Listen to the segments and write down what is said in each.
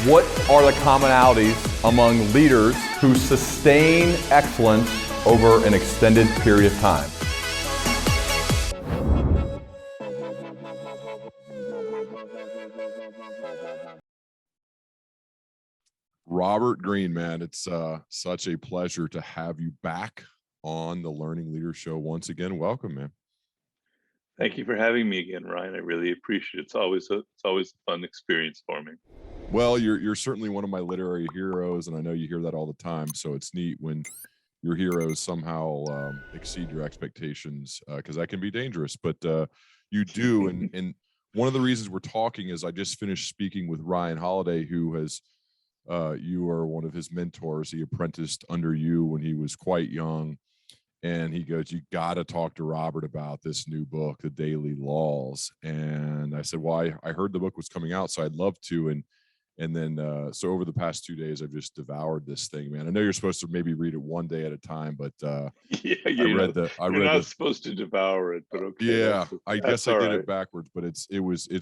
What are the commonalities among leaders who sustain excellence over an extended period of time? Robert Greene, man, it's such a pleasure to have you back on the Learning Leader Show once again. Welcome, man. Thank you for having me again, Ryan. I really appreciate it. It's always a fun experience for me. Well, you're certainly one of my literary heroes, and I know you hear that all the time. So it's neat when your heroes somehow exceed your expectations, because that can be dangerous. But you do, and one of the reasons we're talking is I just finished speaking with Ryan Holiday, who has you are one of his mentors. He apprenticed under you when he was quite young. And he goes, you got to talk to Robert about this new book, The Daily Laws. And I said, well, I heard the book was coming out, so I'd love to. And then, so over the past 2 days, I've just devoured this thing, man. I know you're supposed to maybe read it one day at a time, but you're not supposed to devour it, but okay. Yeah, I guess I did right. it backwards, but it's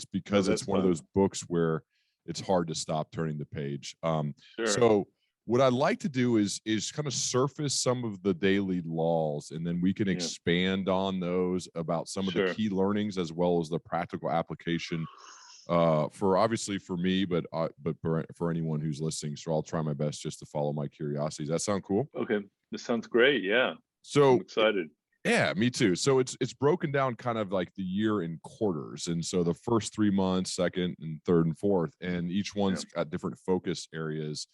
because it's one of those books where it's hard to stop turning the page. Sure. So what I'd like to do is kind of surface some of the daily laws, and then we can expand on those about some of the key learnings as well as the practical application for obviously for me, but for anyone who's listening. So I'll try my best just to follow my curiosity. Does that sound cool? Okay, this sounds great. Yeah. So I'm excited. Yeah, me too. So it's broken down kind of like the year in quarters. And so the first 3 months, second and third and fourth, and each one's got different focus areas.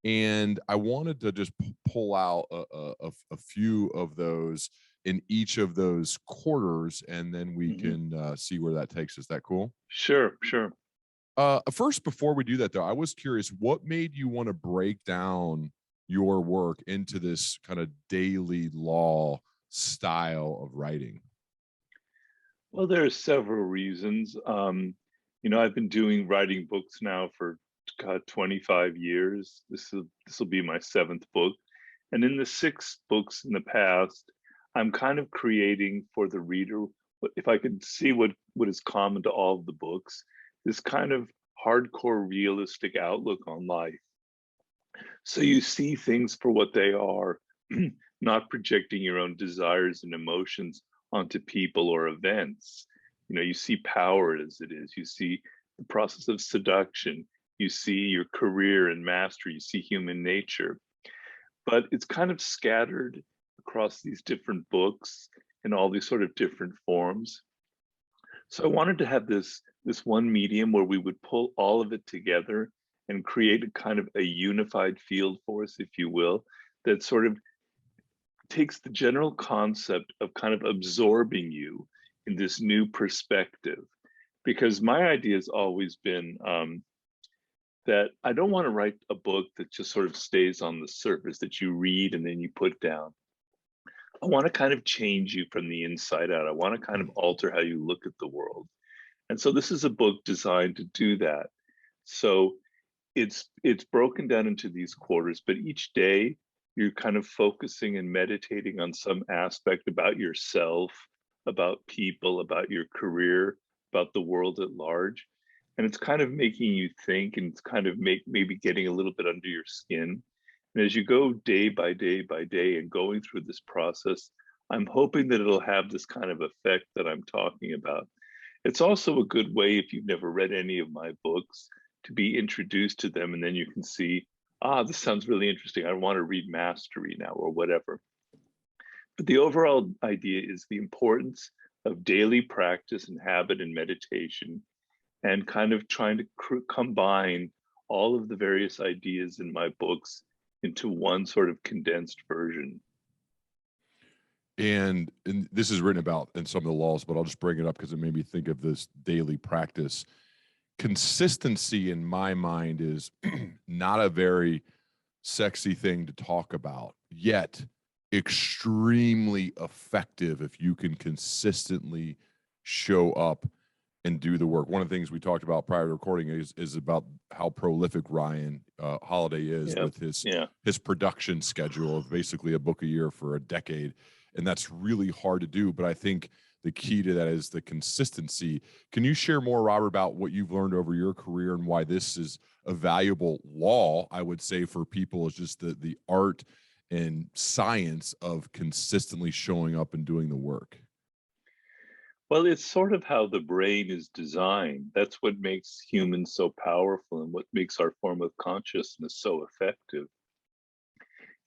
And I wanted to just pull out a few of those in each of those quarters, and then we can see where that takes us. Is that cool? Sure. First, before we do that, though, I was curious, what made you want to break down your work into this kind of daily law style of writing? Well, there are several reasons. I've been writing books now for 25 years. This will be my 7th book. And in the 6 books in the past, I'm kind of creating for the reader, if I could see what is common to all of the books, this kind of hardcore realistic outlook on life. So you see things for what they are, not projecting your own desires and emotions onto people or events. You see power as it is. You see the process of seduction. You see your career and mastery. You see human nature. But it's kind of scattered across these different books in all these sort of different forms. So I wanted to have this one medium where we would pull all of it together and create a kind of a unified field force, if you will, that sort of takes the general concept of kind of absorbing you in this new perspective. Because my idea has always been that I don't want to write a book that just sort of stays on the surface, that you read and then you put down. I want to kind of change you from the inside out. I want to kind of alter how you look at the world. And so this is a book designed to do that. So it's broken down into these quarters, but each day you're kind of focusing and meditating on some aspect about yourself, about people, about your career, about the world at large. And it's kind of making you think, and it's kind of maybe getting a little bit under your skin. And as you go day by day by day and going through this process, I'm hoping that it'll have this kind of effect that I'm talking about. It's also a good way, if you've never read any of my books, to be introduced to them, and then you can see, this sounds really interesting. I want to read Mastery now or whatever. But the overall idea is the importance of daily practice and habit and meditation, and kind of trying to combine all of the various ideas in my books into one sort of condensed version. And this is written about in some of the laws, but I'll just bring it up because it made me think of this daily practice. Consistency in my mind is not a very sexy thing to talk about, yet extremely effective if you can consistently show up and do the work. One of the things we talked about prior to recording is about how prolific Ryan Holiday is with his production schedule of basically a book a year for a decade. And that's really hard to do. But I think the key to that is the consistency. Can you share more, Robert, about what you've learned over your career and why this is a valuable law, I would say, for people, is just the art and science of consistently showing up and doing the work? Well, it's sort of how the brain is designed. That's what makes humans so powerful and what makes our form of consciousness so effective,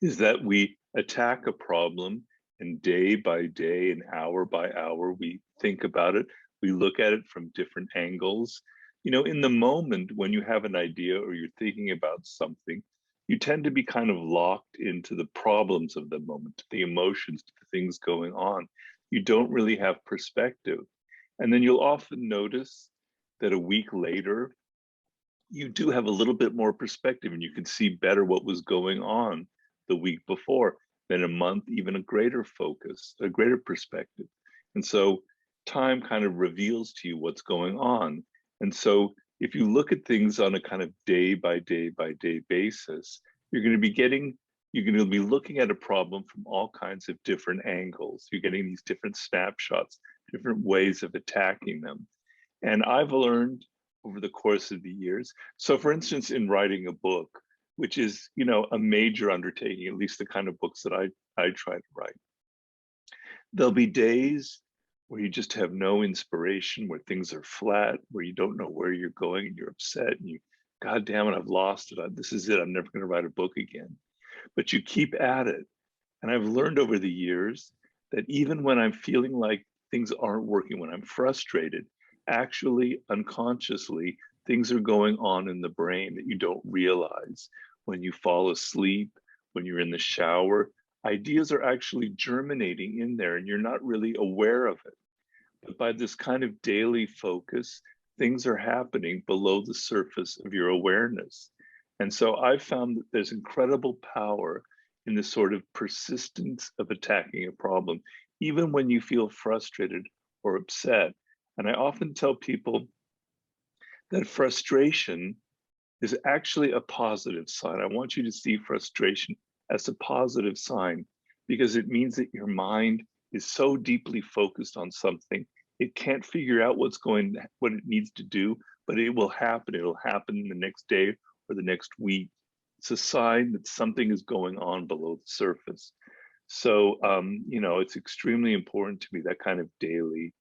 is that we attack a problem and day by day and hour by hour, we think about it. We look at it from different angles. You know, in the moment when you have an idea or you're thinking about something, you tend to be kind of locked into the problems of the moment, the emotions, the things going on. You don't really have perspective. And then you'll often notice that a week later, you do have a little bit more perspective and you can see better what was going on the week before. Then a month, even a greater focus, a greater perspective. And so time kind of reveals to you what's going on. And so if you look at things on a kind of day by day by day basis, you're going to be looking at a problem from all kinds of different angles. You're getting these different snapshots, different ways of attacking them. And I've learned over the course of the years. So for instance, in writing a book, which is, you know, a major undertaking, at least the kind of books that I try to write, there'll be days where you just have no inspiration, where things are flat, where you don't know where you're going and you're upset and you, God damn it, I've lost it. This is it. I'm never going to write a book again. But you keep at it. And I've learned over the years that even when I'm feeling like things aren't working, when I'm frustrated, actually unconsciously, things are going on in the brain that you don't realize. When you fall asleep, when you're in the shower, ideas are actually germinating in there and you're not really aware of it. But by this kind of daily focus, things are happening below the surface of your awareness. And so I've found that there's incredible power in this sort of persistence of attacking a problem, even when you feel frustrated or upset. And I often tell people that frustration is actually a positive sign. I want you to see frustration as a positive sign because it means that your mind is so deeply focused on something, it can't figure out what it needs to do, but it will happen. It'll happen the next day or the next week. It's a sign that something is going on below the surface. So, you know, it's extremely important to me, that kind of daily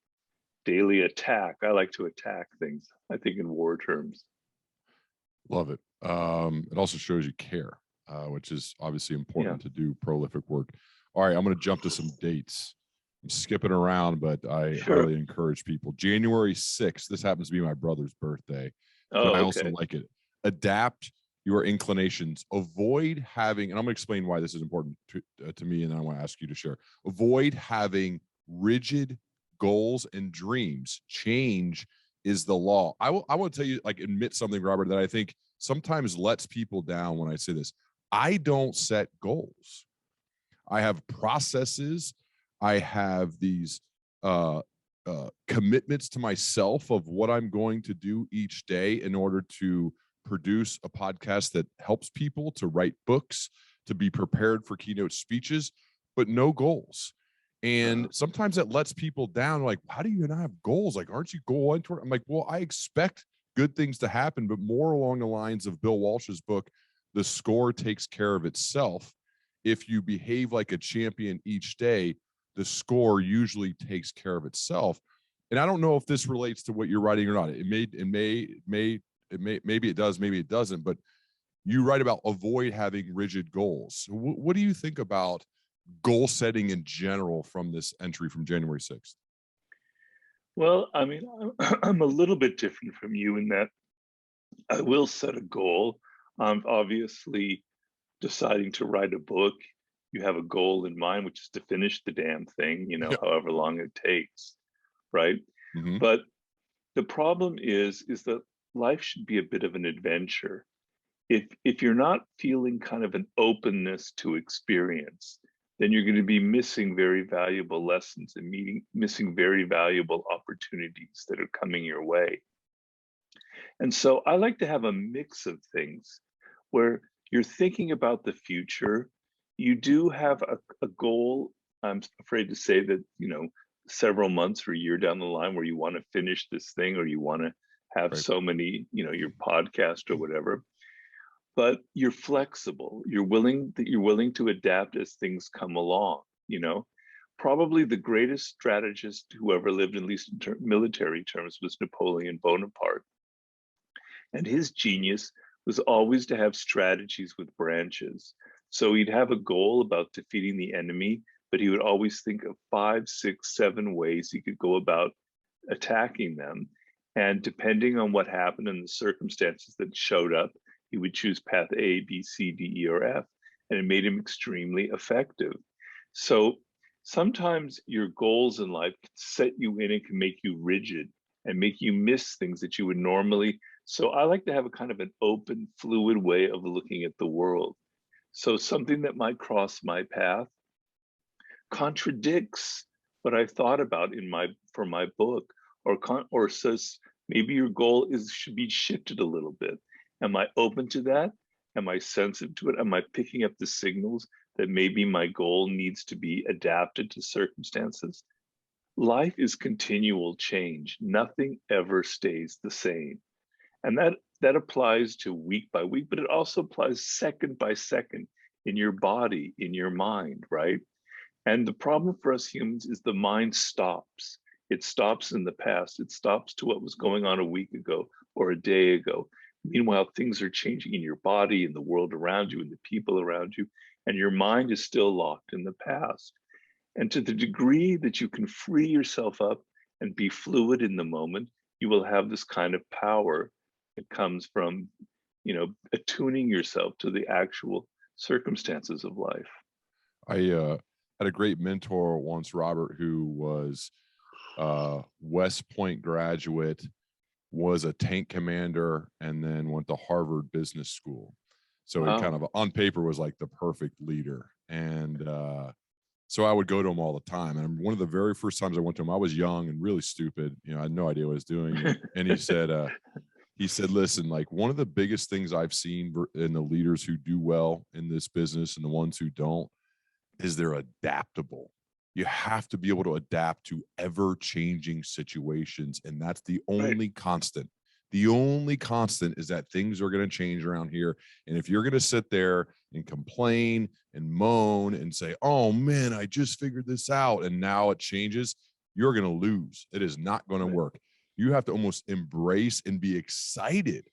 attack. I like to attack things, I think, in war terms. Love it. It also shows you care, which is obviously important to do prolific work. All right, I'm going to jump to some dates. I'm skipping around, but I highly encourage people. January 6th, this happens to be my brother's birthday. Oh, I okay. also like it. Adapt your inclinations. Avoid having, and I'm going to explain why this is important to me, and then I want to ask you to share. Avoid having rigid goals and dreams. Change is the law. I want to tell you, like, admit something, Robert, that I think sometimes lets people down when I say this. I don't set goals. I have processes. I have these commitments to myself of what I'm going to do each day in order to produce a podcast that helps people, to write books, to be prepared for keynote speeches, but no goals. And sometimes it lets people down. Like, how do you not have goals? Like, aren't you going toward? I'm like, well, I expect good things to happen, but more along the lines of Bill Walsh's book, The Score Takes Care of Itself. If you behave like a champion each day, the score usually takes care of itself. And I don't know if this relates to what you're writing or not. Maybe it does, maybe it doesn't, but you write about avoid having rigid goals. What do you think about goal setting in general from this entry from January 6th? Well, I mean, I'm a little bit different from you in that I will set a goal. Obviously, deciding to write a book, you have a goal in mind, which is to finish the damn thing, you know, however long it takes, right? Mm-hmm. But the problem is that life should be a bit of an adventure. If you're not feeling kind of an openness to experience, then you're going to be missing very valuable lessons and missing very valuable opportunities that are coming your way. And so I like to have a mix of things where you're thinking about the future. You do have a goal. I'm afraid to say that, you know, several months or a year down the line where you want to finish this thing, or you want to have Right. so many, your podcast or whatever. But you're flexible. You're willing to adapt as things come along. Probably the greatest strategist who ever lived, at least in military terms, was Napoleon Bonaparte. And his genius was always to have strategies with branches. So he'd have a goal about defeating the enemy, but he would always think of 5, 6, 7 ways he could go about attacking them. And depending on what happened and the circumstances that showed up, he would choose path A, B, C, D, E, or F, and it made him extremely effective. So sometimes your goals in life can set you in and can make you rigid and make you miss things that you would normally. So I like to have a kind of an open, fluid way of looking at the world. So something that might cross my path contradicts what I thought about for my book, or says maybe your goal should be shifted a little bit. Am I open to that? Am I sensitive to it? Am I picking up the signals that maybe my goal needs to be adapted to circumstances? Life is continual change. Nothing ever stays the same. And that applies to week by week, but it also applies second by second in your body, in your mind, right? And the problem for us humans is the mind stops. It stops in the past. It stops to what was going on a week ago or a day ago. Meanwhile, things are changing in your body, in the world around you, in the people around you, and your mind is still locked in the past. And to the degree that you can free yourself up and be fluid in the moment, you will have this kind of power that comes from, attuning yourself to the actual circumstances of life. I had a great mentor once, Robert, who was West Point graduate, was a tank commander, and then went to Harvard Business School. So Wow. he kind of on paper was like the perfect leader. And so I would go to him all the time. And one of the very first times I went to him, I was young and really stupid. I had no idea what I was doing. And he said, listen, like, one of the biggest things I've seen in the leaders who do well in this business and the ones who don't is they're adaptable. You have to be able to adapt to ever-changing situations, and that's the only constant. The only constant is that things are going to change around here. And if you're going to sit there and complain and moan and say, oh man, I just figured this out and now it changes, you're going to lose. It is not going to work. You have to almost embrace and be excited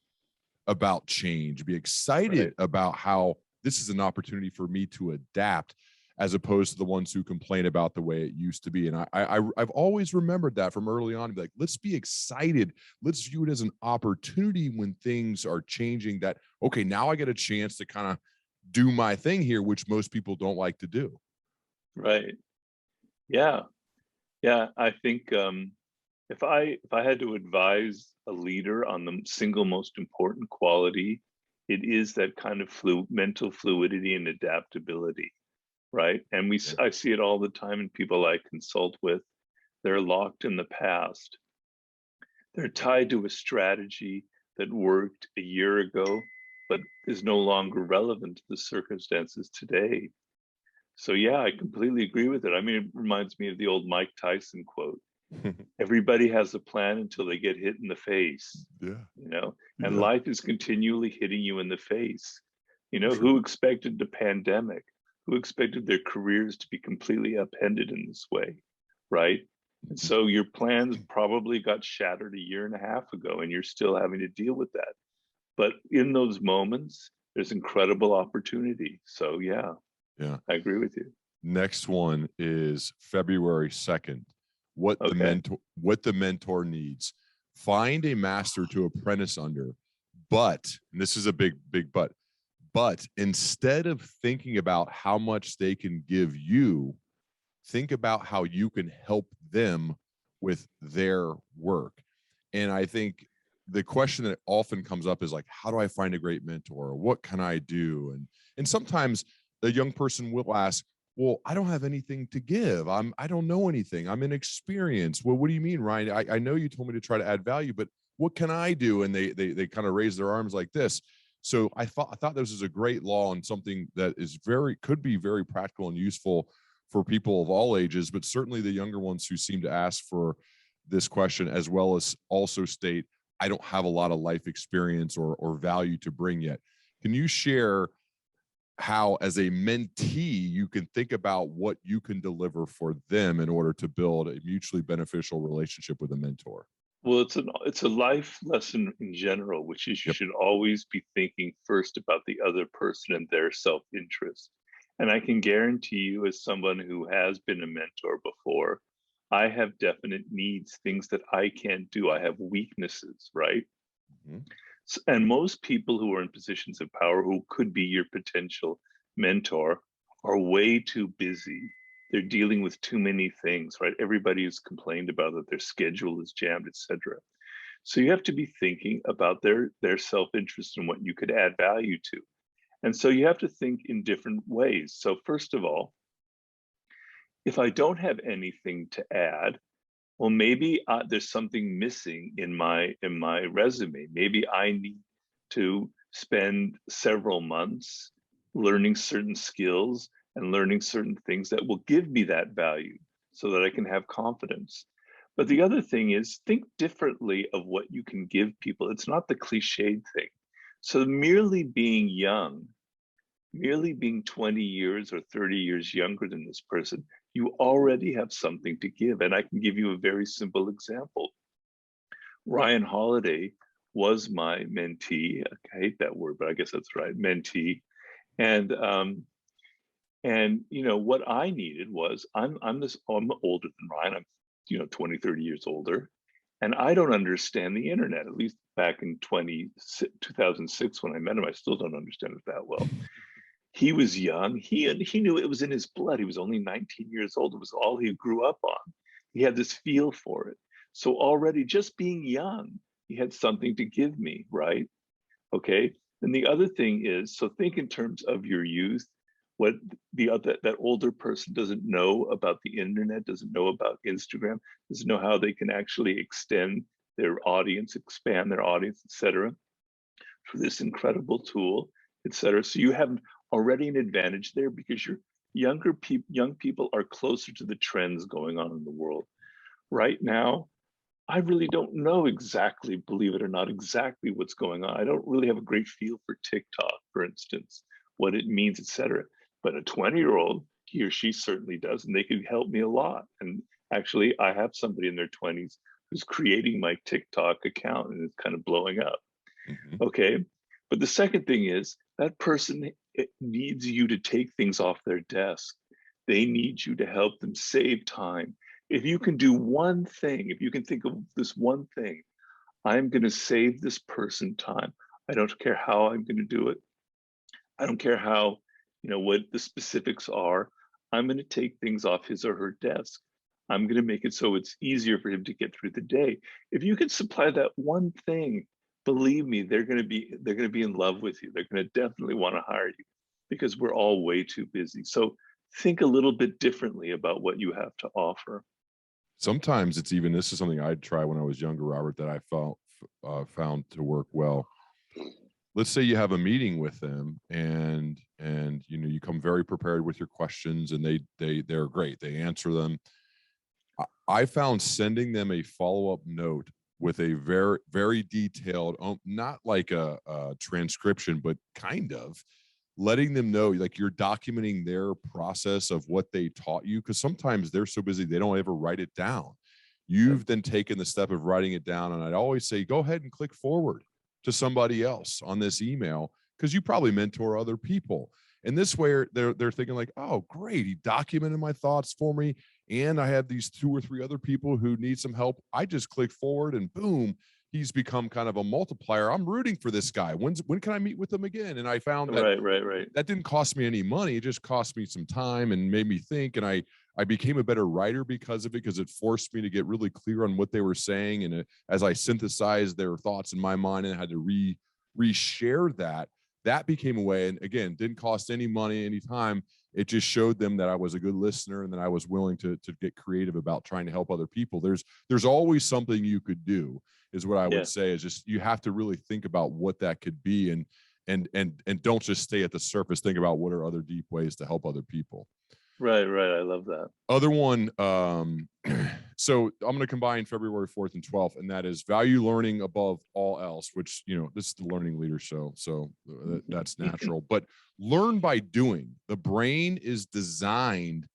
about change, be excited about how this is an opportunity for me to adapt, as opposed to the ones who complain about the way it used to be. And I've always remembered that from early on, to be like, let's be excited. Let's view it as an opportunity when things are changing, that, okay, now I get a chance to kind of do my thing here, which most people don't like to do. Right. Yeah. Yeah. I think if I had to advise a leader on the single most important quality, it is that kind of mental fluidity and adaptability. Right. And I see it all the time in people I consult with. They're locked in the past. They're tied to a strategy that worked a year ago, but is no longer relevant to the circumstances today. So yeah, I completely agree with it. I mean, it reminds me of the old Mike Tyson quote. Everybody has a plan until they get hit in the face. And life is continually hitting you in the face. Who expected the pandemic? Who expected their careers to be completely upended in this way, right? And so your plans probably got shattered a year and a half ago, and you're still having to deal with that. But in those moments, there's incredible opportunity. So yeah, I agree with you. Next one is February 2nd. What the mentor needs. Find a master to apprentice under, but, and this is a big but instead of thinking about how much they can give you, think about how you can help them with their work. And I think the question that often comes up is like, how do I find a great mentor? What can I do? And sometimes the young person will ask, well, I don't have anything to give. I don't know anything. I'm inexperienced. Well, what do you mean, Ryan? I know you told me to try to add value, but what can I do? And they kind of raise their arms like this. So I thought this is a great law and something that is could be very practical and useful for people of all ages, but certainly the younger ones who seem to ask for this question, as well as also state, I don't have a lot of life experience or value to bring yet. Can you share how, as a mentee, you can think about what you can deliver for them in order to build a mutually beneficial relationship with a mentor? Well, it's a life lesson in general, which is you Yep. should always be thinking first about the other person and their self-interest. And I can guarantee you, as someone who has been a mentor before, I have definite needs, things that I can't do. I have weaknesses, right? Mhm. And most people who are in positions of power, who could be your potential mentor, are way too busy. They're dealing with too many things, right? Everybody has complained about that their schedule is jammed, etc. So you have to be thinking about their self-interest and what you could add value to. And so you have to think in different ways. So first of all, if I don't have anything to add, well, maybe there's something missing in my resume. Maybe I need to spend several months learning certain skills and learning certain things that will give me that value so that I can have confidence. But the other thing is, think differently of what you can give people. It's not the cliched thing. So merely being young, merely being 20 years or 30 years younger than this person, you already have something to give. And I can give you a very simple example. Ryan Holiday was my mentee. I hate that word, but I guess that's right, mentee. And you know what I needed was, I'm older than Ryan. I'm 20, 30 years older. And I don't understand the internet, at least back in 2006 when I met him. I still don't understand it that well. He was young. He knew it was in his blood. He was only 19 years old. It was all he grew up on. He had this feel for it. So already, just being young, he had something to give me, right? Okay. And the other thing is, so think in terms of your youth. What that older person doesn't know about the internet, doesn't know about Instagram, doesn't know how they can actually extend their audience, expand their audience, etc. For this incredible tool, etc. So you have already an advantage there, because young people are closer to the trends going on in the world. Right now, I really don't know exactly, believe it or not, exactly what's going on. I don't really have a great feel for TikTok, for instance, what it means, etc. But a 20-year-old, he or she certainly does, and they could help me a lot. And actually, I have somebody in their 20s who's creating my TikTok account, and it's kind of blowing up. Mhm. Okay. But the second thing is, that person needs you to take things off their desk. They need you to help them save time. If you can do one thing, if you can think of this one thing, I'm going to save this person time. I don't care how I'm going to do it. I don't care how, what the specifics are. I'm going to take things off his or her desk. I'm going to make it so it's easier for him to get through the day. If you can supply that one thing, believe me, they're going to be in love with you. They're going to definitely want to hire you, because we're all way too busy. So think a little bit differently about what you have to offer. Sometimes it's even, this is something I'd try when I was younger, Robert, that I found to work well. Let's say you have a meeting with them, and you come very prepared with your questions, and they're great. They answer them. I found sending them a follow-up note with a very, very detailed, not like a transcription, but kind of letting them know, like, you're documenting their process of what they taught you, because sometimes they're so busy they don't ever write it down. You've then taken the step of writing it down, and I'd always say, go ahead and click forward to somebody else on this email, because you probably mentor other people. And this way they're thinking like, oh, great, he documented my thoughts for me, and I have these 2 or 3 other people who need some help. I just click forward, and boom, he's become kind of a multiplier. I'm rooting for this guy. When can I meet with him again? And I found that Right. that didn't cost me any money. It just cost me some time and made me think. And I became a better writer because of it, because it forced me to get really clear on what they were saying. And as I synthesized their thoughts in my mind and had to reshare that became a way. And again, didn't cost any money, any time. It just showed them that I was a good listener, and that I was willing to get creative about trying to help other people. There's always something you could do, is what I would say. Is just, you have to really think about what that could be, and don't just stay at the surface. Think about what are other deep ways to help other people. Right, right. I love that. Other one, so I'm going to combine February 4th and 12th, and that is value learning above all else, which, you know, this is the learning leader show, so that's natural. But learn by doing. The brain is designed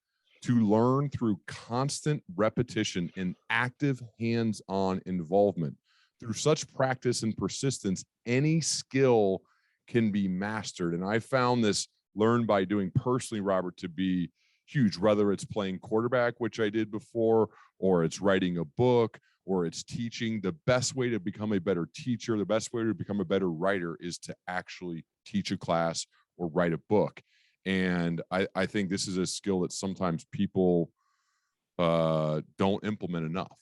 to learn through constant repetition and active hands-on involvement. Through such practice and persistence, any skill can be mastered. And I found this learn by doing personally, Robert, to be huge, whether it's playing quarterback, which I did before, or it's writing a book, or it's teaching. The best way to become a better teacher, the best way to become a better writer is to actually teach a class or write a book. And I think this is a skill that sometimes people don't implement enough.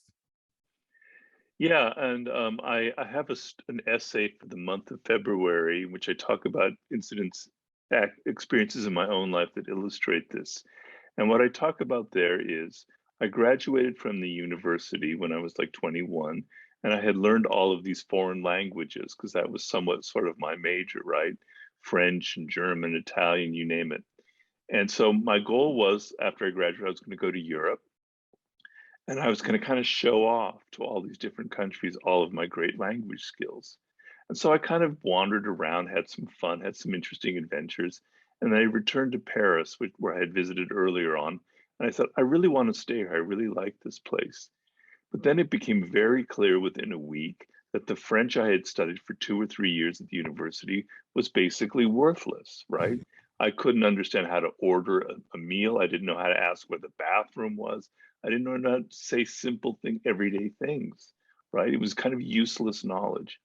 Yeah, and I have an essay for the month of February, in which I talk about incidents, experiences in my own life that illustrate this. And what I talk about there is I graduated from the university when I was like 21, and I had learned all of these foreign languages because that was somewhat sort of my major, right? French and German, Italian, you name it. And so my goal was after I graduated, I was going to go to Europe and I was going to kind of show off to all these different countries all of my great language skills. And so I kind of wandered around, had some fun, had some interesting adventures. And I returned to Paris, where I had visited earlier on. And I thought, I really want to stay here. I really like this place. But then it became very clear within a week that the French I had studied for 2 or 3 years at the university was basically worthless, right? I couldn't understand how to order a meal. I didn't know how to ask where the bathroom was. I didn't know how to say simple everyday things, right? It was kind of useless knowledge.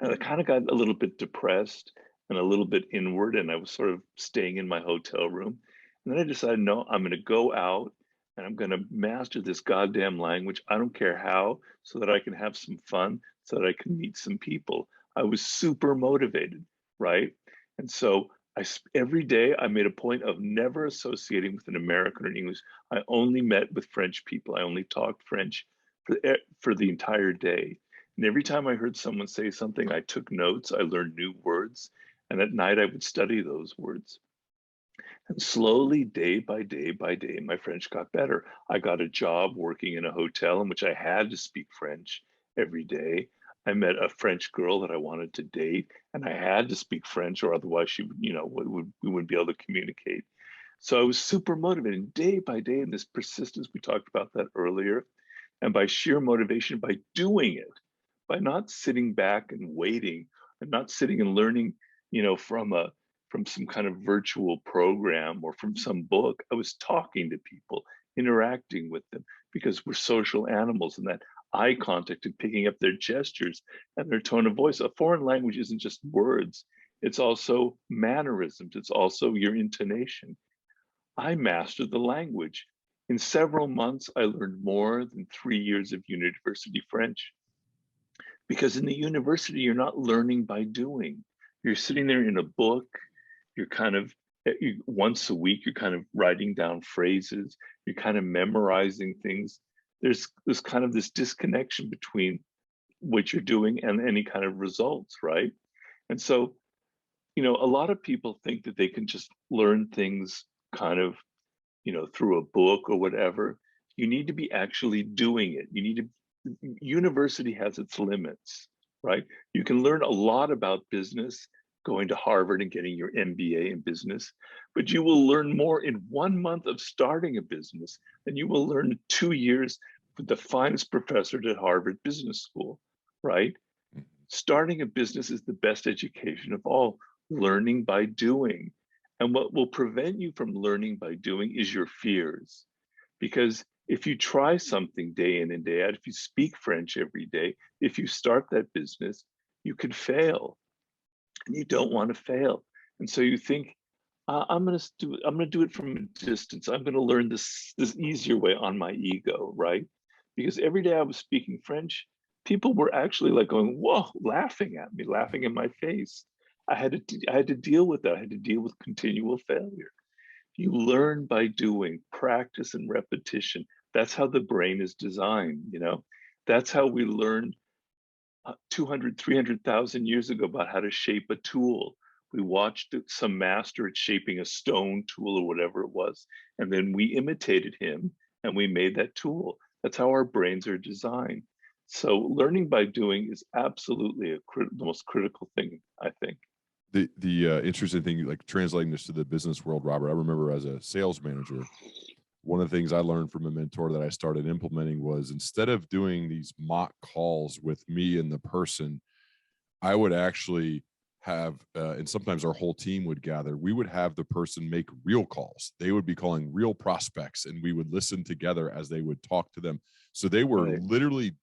And I kind of got a little bit depressed and a little bit inward, and I was sort of staying in my hotel room. And then I decided, no, I'm going to go out and I'm going to master this goddamn language. I don't care how, so that I can have some fun, so that I can meet some people. I was super motivated, right? And so every day I made a point of never associating with an American or an English. I only met with French people. I only talked French for the entire day. And every time I heard someone say something, I took notes, I learned new words, and at night I would study those words. And slowly, day by day by day, my French got better. I got a job working in a hotel in which I had to speak French every day. I met a French girl that I wanted to date, and I had to speak French, or otherwise she would, we wouldn't be able to communicate. So I was super motivated day by day, and this persistence, we talked about that earlier, and by sheer motivation, by doing it, by not sitting back and waiting, and not sitting and learning, from some kind of virtual program or from some book. I was talking to people, interacting with them, because we're social animals, and that eye contact and picking up their gestures and their tone of voice. A foreign language isn't just words, it's also mannerisms, it's also your intonation. I mastered the language. In several months, I learned more than 3 years of university French. Because in the university, you're not learning by doing. You're sitting there in a book, you're kind of, once a week, you're kind of writing down phrases, you're kind of memorizing things. There's kind of this disconnection between what you're doing and any kind of results, right? And so, a lot of people think that they can just learn things kind of, through a book or whatever. You need to be actually doing it. University has its limits, right? You can learn a lot about business going to Harvard and getting your MBA in business, but you will learn more in 1 month of starting a business than you will learn in 2 years with the finest professor at Harvard Business School, right? Starting a business is the best education of all, learning by doing. And what will prevent you from learning by doing is your fears. Because if you try something day in and day out, if you speak French every day, if you start that business, you could fail, and you don't want to fail. And so you think, I'm going to do it from a distance. I'm going to learn this easier way on my ego, right? Because every day I was speaking French, people were actually like going, "Whoa," laughing at me, laughing in my face. I had to deal with that. I had to deal with continual failure. You learn by doing, practice and repetition. That's how the brain is designed. That's how we learned 200, 300,000 years ago about how to shape a tool. We watched some master at shaping a stone tool or whatever it was, and then we imitated him and we made that tool. That's how our brains are designed. So learning by doing is absolutely the most critical thing, I think. The interesting thing, like translating this to the business world, Robert, I remember as a sales manager, one of the things I learned from a mentor that I started implementing was, instead of doing these mock calls with me and the person, I would actually have, and sometimes our whole team would gather, we would have the person make real calls. They would be calling real prospects, and we would listen together as they would talk to them. So they were literally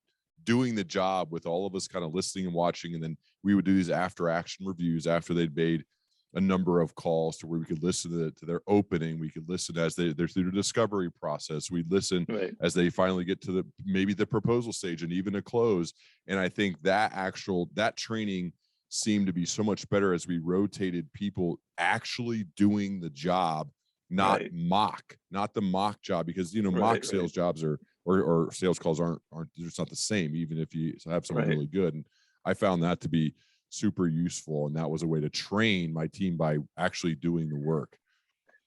doing the job with all of us kind of listening and watching. And then we would do these after action reviews after they'd made a number of calls, to where we could listen to their opening. We could listen as they're through the discovery process. We'd listen as they finally get to maybe the proposal stage and even a close. And I think that training seemed to be so much better as we rotated people actually doing the job, not the mock job, because, mock sales jobs or sales calls aren't it's not the same, even if you have someone really good. And I found that to be super useful, and that was a way to train my team by actually doing the work.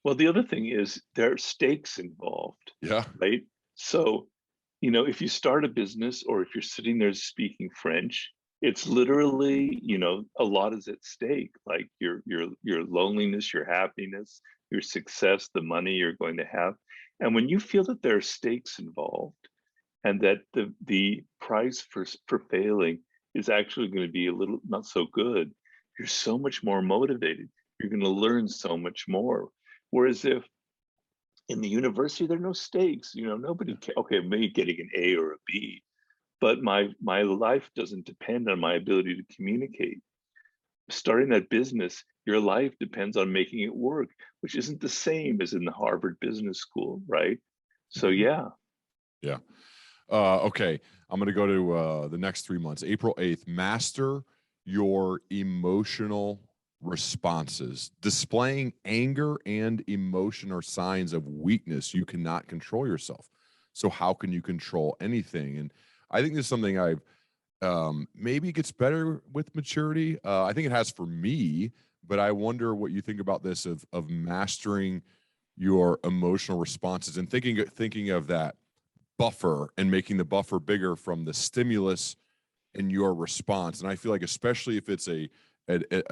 Well, the other thing is there are stakes involved. Yeah. Right. So, if you start a business, or if you're sitting there speaking French, it's literally, a lot is at stake, like your loneliness, your happiness, your success, the money you're going to have. And when you feel that there are stakes involved, and that the price for failing is actually going to be a little not so good, you're so much more motivated. You're going to learn so much more. Whereas if in the university there are no stakes, nobody okay, maybe getting an A or a B, but my life doesn't depend on my ability to communicate. Starting that business, your life depends on making it work, which isn't the same as in the Harvard Business School, right? So yeah. Okay, I'm going to go to the next 3 months. April 8th, master your emotional responses. Displaying anger and emotion are signs of weakness. You cannot control yourself. So how can you control anything? And I think this is something I've maybe it gets better with maturity. I think it has for me, but I wonder what you think about this of mastering your emotional responses and thinking of that buffer and making the buffer bigger from the stimulus and your response. And I feel like, especially if it's a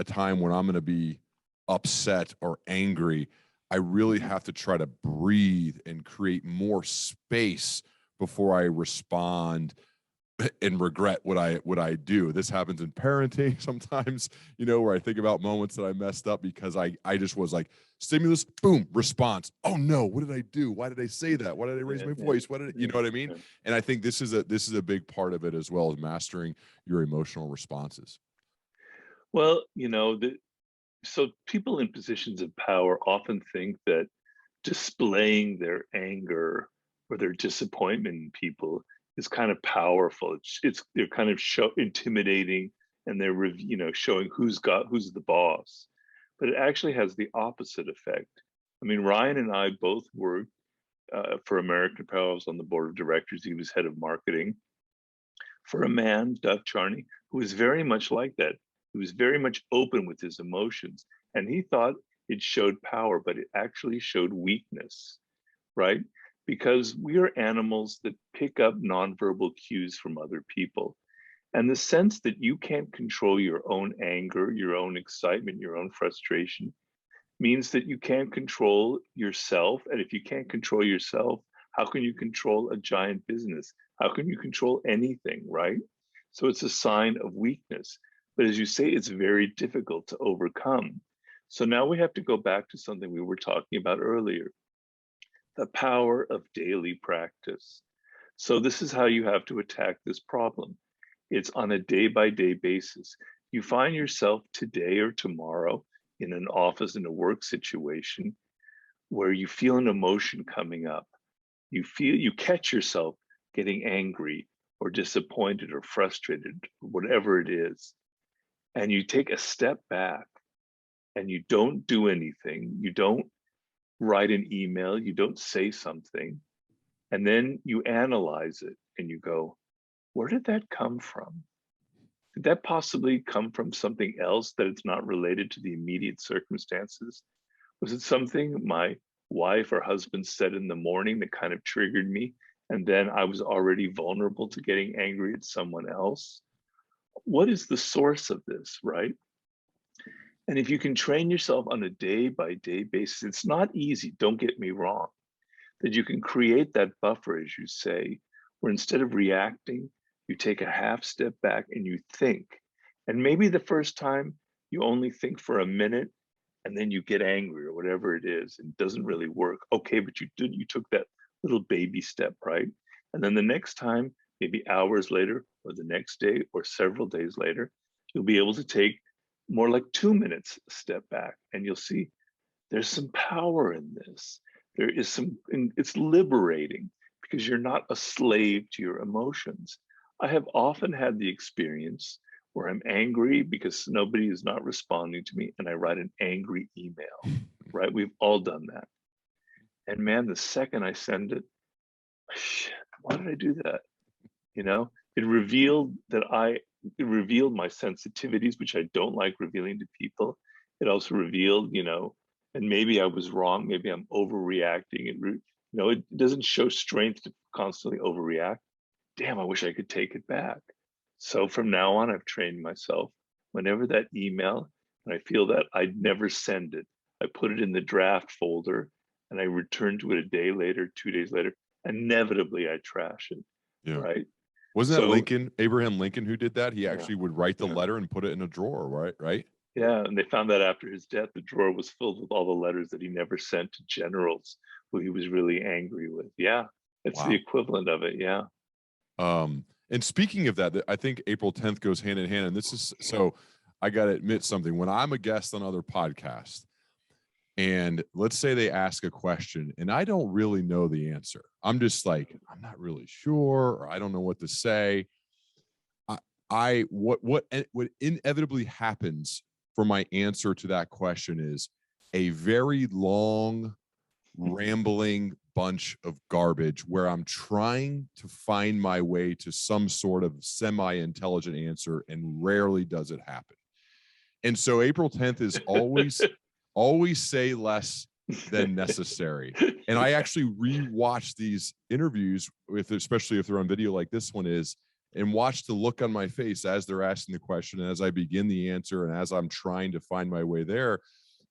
time when I'm going to be upset or angry, I really have to try to breathe and create more space before I respond and regret what I do. This happens in parenting sometimes, where I think about moments that I messed up because I just was like, stimulus, boom, response. Oh no, what did I do? Why did I say that? Why did I raise my voice? You know what I mean? And I think this is a big part of it, as well as mastering your emotional responses. Well, so people in positions of power often think that displaying their anger or their disappointment in people is kind of powerful. They're kind of intimidating, and they're showing who's the boss. But it actually has the opposite effect. I mean, Ryan and I both worked for American Apparel. I was on the board of directors. He was head of marketing for a man, Doug Charney, who was very much like that. He was very much open with his emotions, and he thought it showed power, but it actually showed weakness, right? Because we are animals that pick up nonverbal cues from other people. And the sense that you can't control your own anger, your own excitement, your own frustration means that you can't control yourself. And if you can't control yourself, how can you control a giant business? How can you control anything, right? So it's a sign of weakness. But as you say, it's very difficult to overcome. So now we have to go back to something we were talking about earlier, the power of daily practice. So this is how you have to attack this problem. It's on a day-by-day basis. You find yourself today or tomorrow in an office, in a work situation, where you feel an emotion coming up. You catch yourself getting angry or disappointed or frustrated, or whatever it is. And you take a step back and you don't do anything. You don't write an email, you don't say something, and then you analyze it and you go, where did that come from? Did that possibly come from something else that it's not related to the immediate circumstances? Was it something my wife or husband said in the morning that kind of triggered me? And then I was already vulnerable to getting angry at someone else? What is the source of this, right? And if you can train yourself on a day by day basis, it's not easy, don't get me wrong, that you can create that buffer, as you say, where instead of reacting, you take a half step back and you think. And maybe the first time you only think for a minute and then you get angry or whatever it is, and it doesn't really work. Okay, but you took that little baby step, right? And then the next time, maybe hours later, or the next day, or several days later, you'll be able to take more like 2 minutes step back, and you'll see there's some power in this. There is some, it's liberating because you're not a slave to your emotions. I have often had the experience where I'm angry because nobody is not responding to me and I write an angry email, right? We've all done that. And man, the second I send it, shit, why did I do that? You know, it revealed it revealed my sensitivities, which I don't like revealing to people. It also revealed, and maybe I was wrong. Maybe I'm overreacting. It doesn't show strength to constantly overreact. Damn, I wish I could take it back. So from now on, I've trained myself. Whenever that email, and I feel that I'd never send it, I put it in the draft folder and I return to it a day later, 2 days later. Inevitably, I trash it. Yeah. Right. Wasn't that So, Abraham Lincoln, who did that? He yeah, actually would write the yeah, letter and put it in a drawer, right? Right. yeah. And they found that after his death, the drawer was filled with all the letters that he never sent to generals who he was really angry with. Yeah, it's the Wow. equivalent of it. Yeah. And speaking of that, I think April 10th goes hand in hand. And this is so I got to admit something. When I'm a guest on other podcasts, and let's say they ask a question and I don't really know the answer, I'm just like, I'm not really sure, or I don't know what to say. What inevitably happens for my answer to that question is a very long, rambling bunch of garbage where I'm trying to find my way to some sort of semi-intelligent answer, and rarely does it happen. And so April 10th is always say less than necessary. And I actually rewatch these interviews especially if they're on video like this one is, and watch the look on my face as they're asking the question, and as I begin the answer, and as I'm trying to find my way there.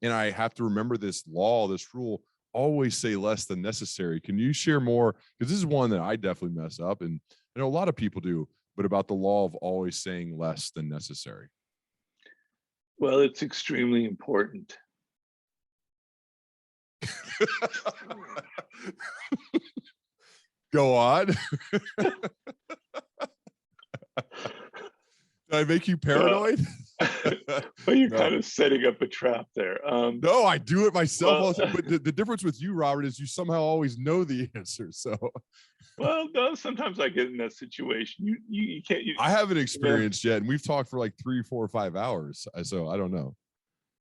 And I have to remember this rule, always say less than necessary. Can you share more? Because this is one that I definitely mess up, and I know a lot of people do, but about the law of always saying less than necessary. Well, it's extremely important. Go on. Did I make you paranoid? Well, you're No. kind of setting up a trap there. No, I do it myself. Well, But the difference with you, Robert, is you somehow always know the answer. So, well, no, sometimes I get in that situation. You can't. I haven't experienced yet, and we've talked for like 3, 4, 5 hours. So I don't know.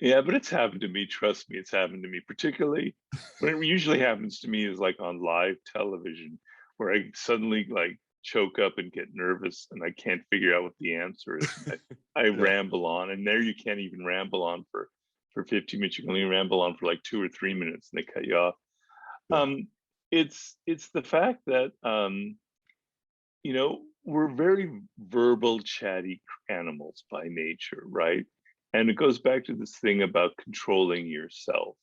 Yeah, but it's happened to me. Trust me, it's happened to me. Particularly when it usually happens to me is like on live television, where I suddenly like choke up and get nervous, and I can't figure out what the answer is. I Yeah. ramble on, and there you can't even ramble on for 15 minutes. You can only ramble on for like 2 or 3 minutes, and they cut you off. Yeah. It's the fact that we're very verbal, chatty animals by nature, right? And it goes back to this thing about controlling yourself.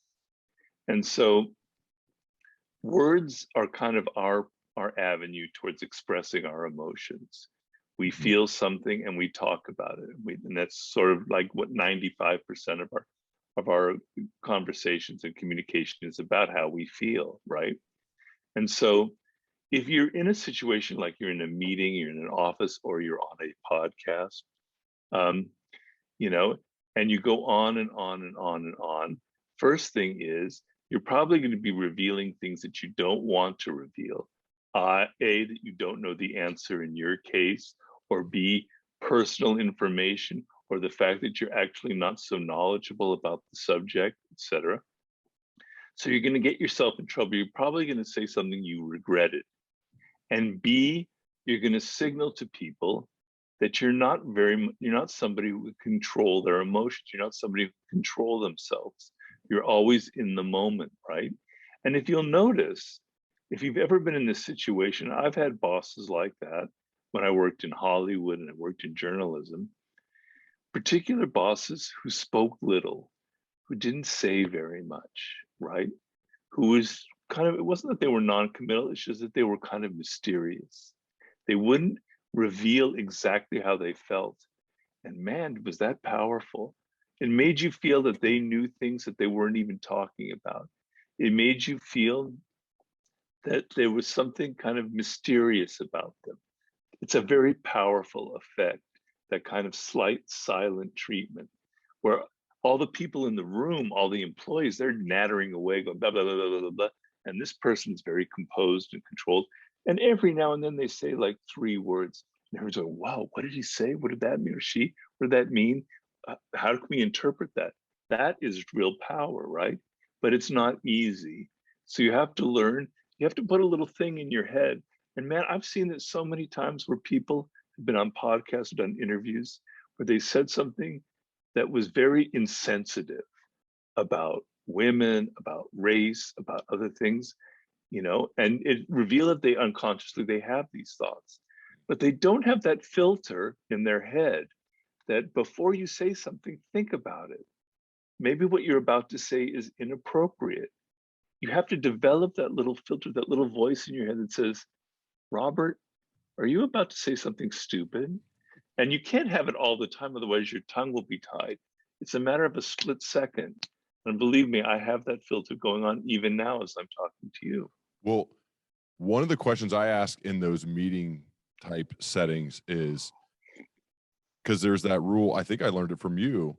And so words are kind of our avenue towards expressing our emotions. We feel something and we talk about it. And that's sort of like what 95% of our conversations and communication is about, how we feel, right? And so if you're in a situation like you're in a meeting, you're in an office, or you're on a podcast, um, and you go on and on and on and on, first thing is you're probably going to be revealing things that you don't want to reveal. A, that you don't know the answer in your case, or B, personal information, or the fact that you're actually not so knowledgeable about the subject, etc. So you're going to get yourself in trouble. You're probably going to say something you regretted. And B, you're going to signal to people that you're not somebody who would control their emotions. You're not somebody who can control themselves. You're always in the moment, right? And if you'll notice, if you've ever been in this situation, I've had bosses like that when I worked in Hollywood and I worked in journalism, particular bosses who spoke little, who didn't say very much, right? Who was kind of, it wasn't that they were non-committal, it's just that they were kind of mysterious. They wouldn't reveal exactly how they felt. And man, was that powerful. It made you feel that they knew things that they weren't even talking about. It made you feel that there was something kind of mysterious about them. It's a very powerful effect, that kind of slight silent treatment, where all the people in the room, all the employees, they're nattering away, going blah, blah, blah, blah, blah, blah. And this person's very composed and controlled. And every now and then they say like 3 words. And everyone's going, wow, what did he say? What did that mean? Or she? What did that mean? How can we interpret that? That is real power, right? But it's not easy. So you have to learn, you have to put a little thing in your head. And man, I've seen it so many times where people have been on podcasts, done interviews, where they said something that was very insensitive about women, about race, about other things, and it revealed that they unconsciously they have these thoughts, but they don't have that filter in their head that before you say something, think about it. Maybe what you're about to say is inappropriate. You have to develop that little filter, that little voice in your head that says, Robert, are you about to say something stupid? And you can't have it all the time, otherwise your tongue will be tied. It's a matter of a split second. And believe me, I have that filter going on even now as I'm talking to you. Well, one of the questions I ask in those meeting type settings is, because there's that rule, I think I learned it from you,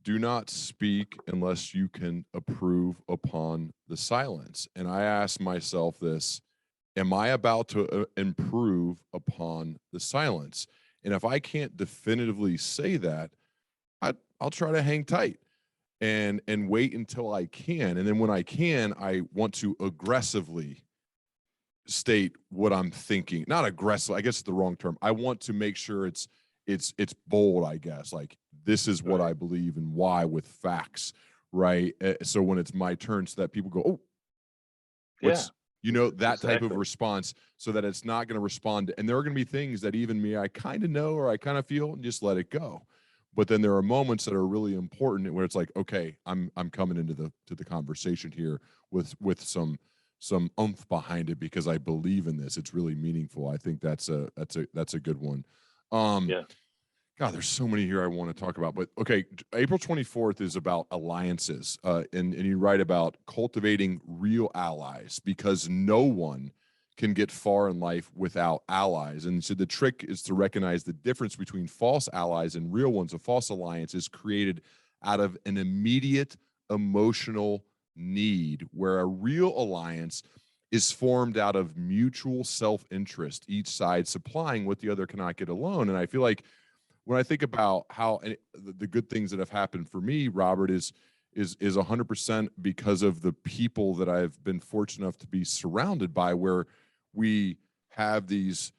do not speak unless you can approve upon the silence. And I ask myself this, am I about to improve upon the silence? And if I can't definitively say that, I'll try to hang tight and wait until I can. And then when I can, I want to aggressively state what I'm thinking. Not aggressive, I guess it's the wrong term. I want to make sure it's bold, I guess. Like, this is what I believe and why, with facts, right? So when it's my turn, so that people go, oh, what's, that type of response, so that it's not going to respond. And there are going to be things that even me, I kind of know, or I kind of feel, and just let it go. But then there are moments that are really important where it's like, okay, I'm coming into the conversation here with some oomph behind it, because I believe in this. It's really meaningful. I think that's a good one. God, there's so many here I want to talk about, but okay. April 24th is about alliances, and you write about cultivating real allies, because no one can get far in life without allies. And so the trick is to recognize the difference between false allies and real ones. A false alliance is created out of an immediate emotional need, where a real alliance is formed out of mutual self-interest, each side supplying what the other cannot get alone. And I feel like when I think about how the good things that have happened for me, Robert, is 100% because of the people that I've been fortunate enough to be surrounded by, where we have these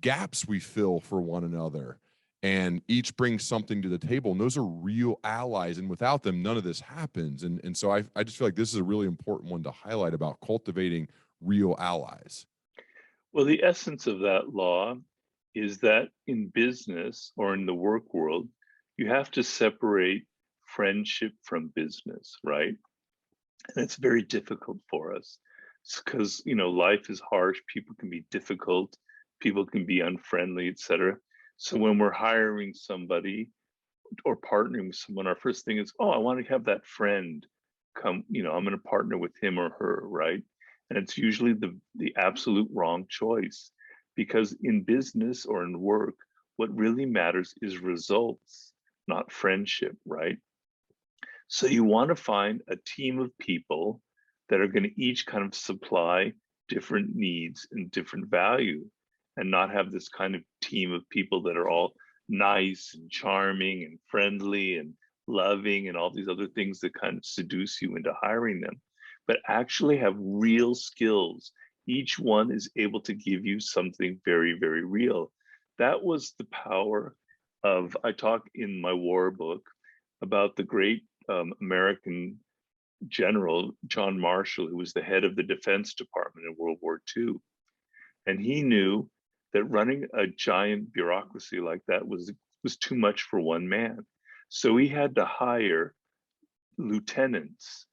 gaps we fill for one another, and each brings something to the table, and those are real allies. And without them, none of this happens. And so I just feel like this is a really important one to highlight, about cultivating real allies. Well, the essence of that law is that in business or in the work world, you have to separate friendship from business, right? And it's very difficult for us because, life is harsh. People can be difficult. People can be unfriendly, etc. So when we're hiring somebody or partnering with someone, our first thing is, oh, I want to have that friend come, I'm going to partner with him or her, right? And it's usually the absolute wrong choice, because in business or in work, what really matters is results, not friendship, right? So you want to find a team of people that are going to each kind of supply different needs and different value, and not have this kind of team of people that are all nice and charming and friendly and loving and all these other things that kind of seduce you into hiring them, but actually have real skills. Each one is able to give you something very, very real. That was the power of, I talk in my war book about the great American general, John Marshall, who was the head of the Defense Department in World War II. And he knew that running a giant bureaucracy like that was too much for one man. So he had to hire lieutenants,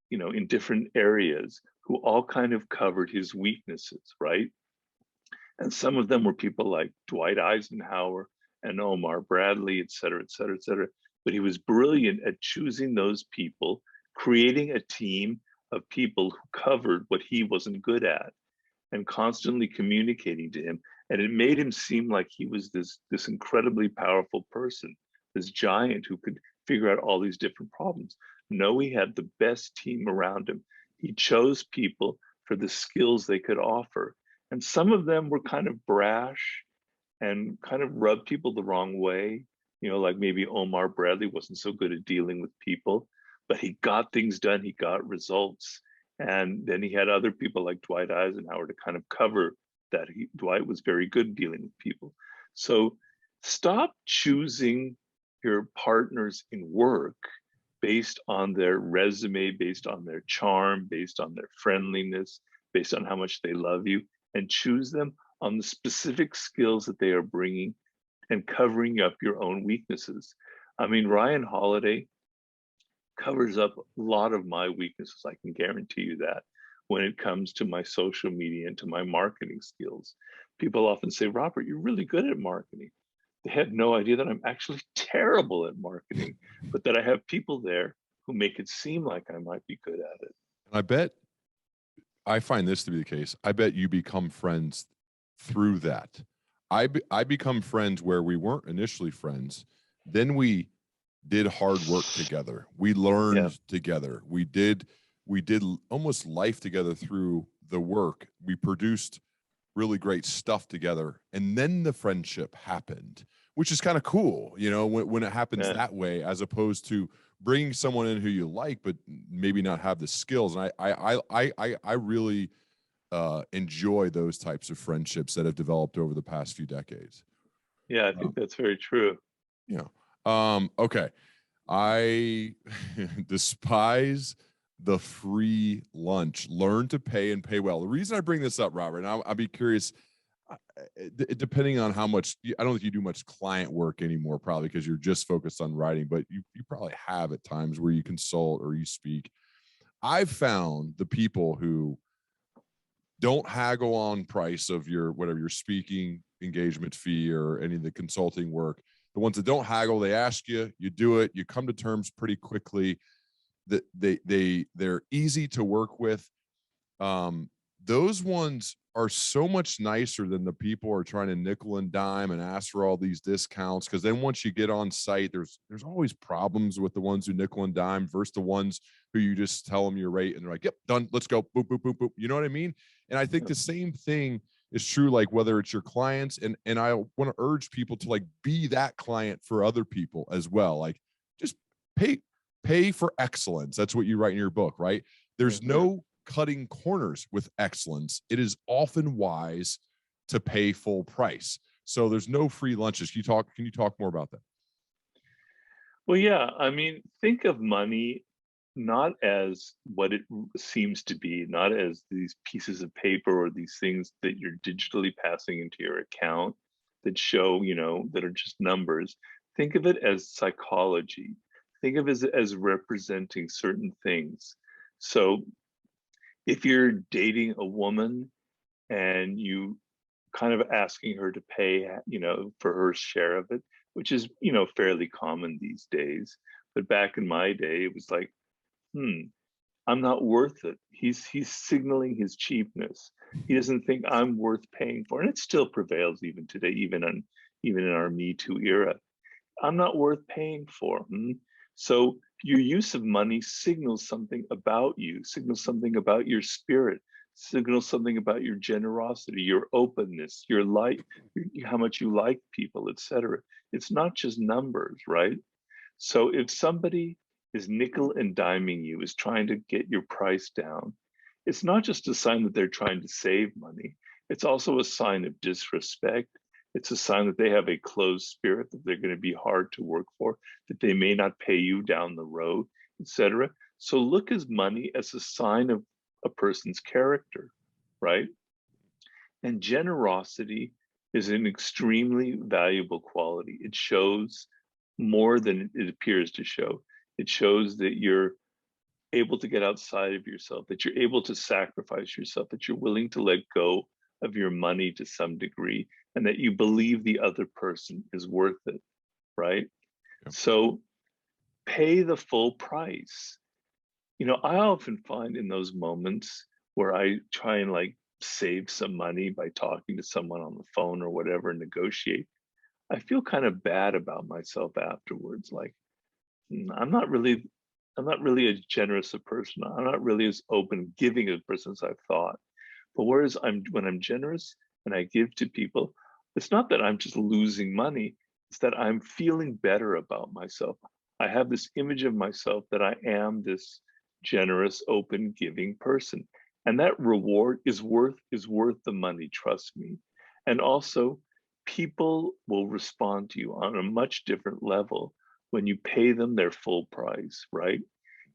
in different areas who all kind of covered his weaknesses, right? And some of them were people like Dwight Eisenhower and Omar Bradley, et cetera, et cetera, et cetera. But he was brilliant at choosing those people, creating a team of people who covered what he wasn't good at, and constantly communicating to him. And it made him seem like he was this incredibly powerful person, this giant who could figure out all these different problems. No, he had the best team around him. He chose people for the skills they could offer. And some of them were kind of brash and kind of rubbed people the wrong way. Like maybe Omar Bradley wasn't so good at dealing with people, but he got things done, he got results. And then he had other people like Dwight Eisenhower to kind of cover that. Dwight was very good dealing with people. So stop choosing your partners in work based on their resume, based on their charm, based on their friendliness, based on how much they love you, and choose them on the specific skills that they are bringing and covering up your own weaknesses. I mean, Ryan Holiday covers up a lot of my weaknesses. I can guarantee you that when it comes to my social media and to my marketing skills. People often say, Robert, you're really good at marketing. They have no idea that I'm actually terrible at marketing, but that I have people there who make it seem like I might be good at it. I bet, I find this to be the case. I bet you become friends through that. I become friends where we weren't initially friends. Then we did hard work together. We learned together. We did almost life together through the work. We produced really great stuff together. And then the friendship happened, which is kind of cool, when it happens that way, as opposed to bringing someone in who you like, but maybe not have the skills. And I really enjoy those types of friendships that have developed over the past few decades. Yeah, I think that's very true. Okay. I despise the free lunch. Learn to pay and pay well. The reason I bring this up, Robert, and I'll be curious, depending on how much, I don't think you do much client work anymore, probably because you're just focused on writing, but you probably have at times where you consult or you speak. I've found the people who don't haggle on price of your speaking engagement fee or any of the consulting work. The ones that don't haggle, they ask you, you do it, you come to terms pretty quickly. That they're easy to work with. Those ones are so much nicer than the people who are trying to nickel and dime and ask for all these discounts. Because then once you get on site, there's always problems with the ones who nickel and dime versus the ones who you just tell them your rate and they're like, yep, done, let's go, boop, boop, boop, boop. You know what I mean? And I think the same thing is true, like whether it's your clients, and I want to urge people to like be that client for other people as well. Like just pay for excellence. That's what you write in your book, right? There's no cutting corners with excellence. It is often wise to pay full price. So there's no free lunches. Can you talk more about that? Well, yeah, I mean, think of money not as what it seems to be, not as these pieces of paper or these things that you're digitally passing into your account that show, that are just numbers. Think of it as psychology. Think of it as representing certain things. So if you're dating a woman and you kind of asking her to pay, for her share of it, which is, fairly common these days. But back in my day, it was like, I'm not worth it. He's signaling his cheapness. He doesn't think I'm worth paying for. And it still prevails even today, even in our Me Too era. I'm not worth paying for. So your use of money signals something about you, signals something about your spirit, signals something about your generosity, your openness, your light, how much you like people, etc. It's not just numbers, right? So if somebody is nickel and diming you, is trying to get your price down, it's not just a sign that they're trying to save money. It's also a sign of disrespect It's a sign that they have a closed spirit, that they're going to be hard to work for, that they may not pay you down the road, etc. So look at money as a sign of a person's character, right? And generosity is an extremely valuable quality. It shows more than it appears to show. It shows that you're able to get outside of yourself, that you're able to sacrifice yourself, that you're willing to let go of your money to some degree, and that you believe the other person is worth it, right? Yep. So pay the full price. You know, I often find in those moments where I try and like save some money by talking to someone on the phone or whatever and negotiate, I feel kind of bad about myself afterwards. Like, I'm not really as generous a person. I'm not really as open, giving a person as I thought. But whereas when I'm generous and I give to people, it's not that I'm just losing money, it's that I'm feeling better about myself. I have this image of myself that I am this generous, open, giving person. And that reward is worth the money, trust me. And also, people will respond to you on a much different level when you pay them their full price, right?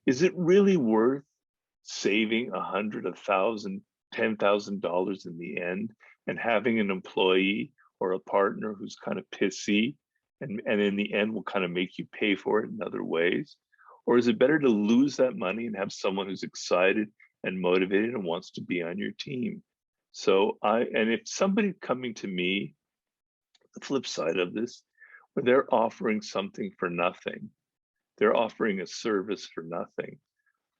Is it really worth saving $100, $1,000, $10,000 in the end and having an employee or a partner who's kind of pissy and in the end will kind of make you pay for it in other ways? Or is it better to lose that money and have someone who's excited and motivated and wants to be on your team? So and if somebody coming to me, the flip side of this, where they're offering something for nothing, they're offering a service for nothing,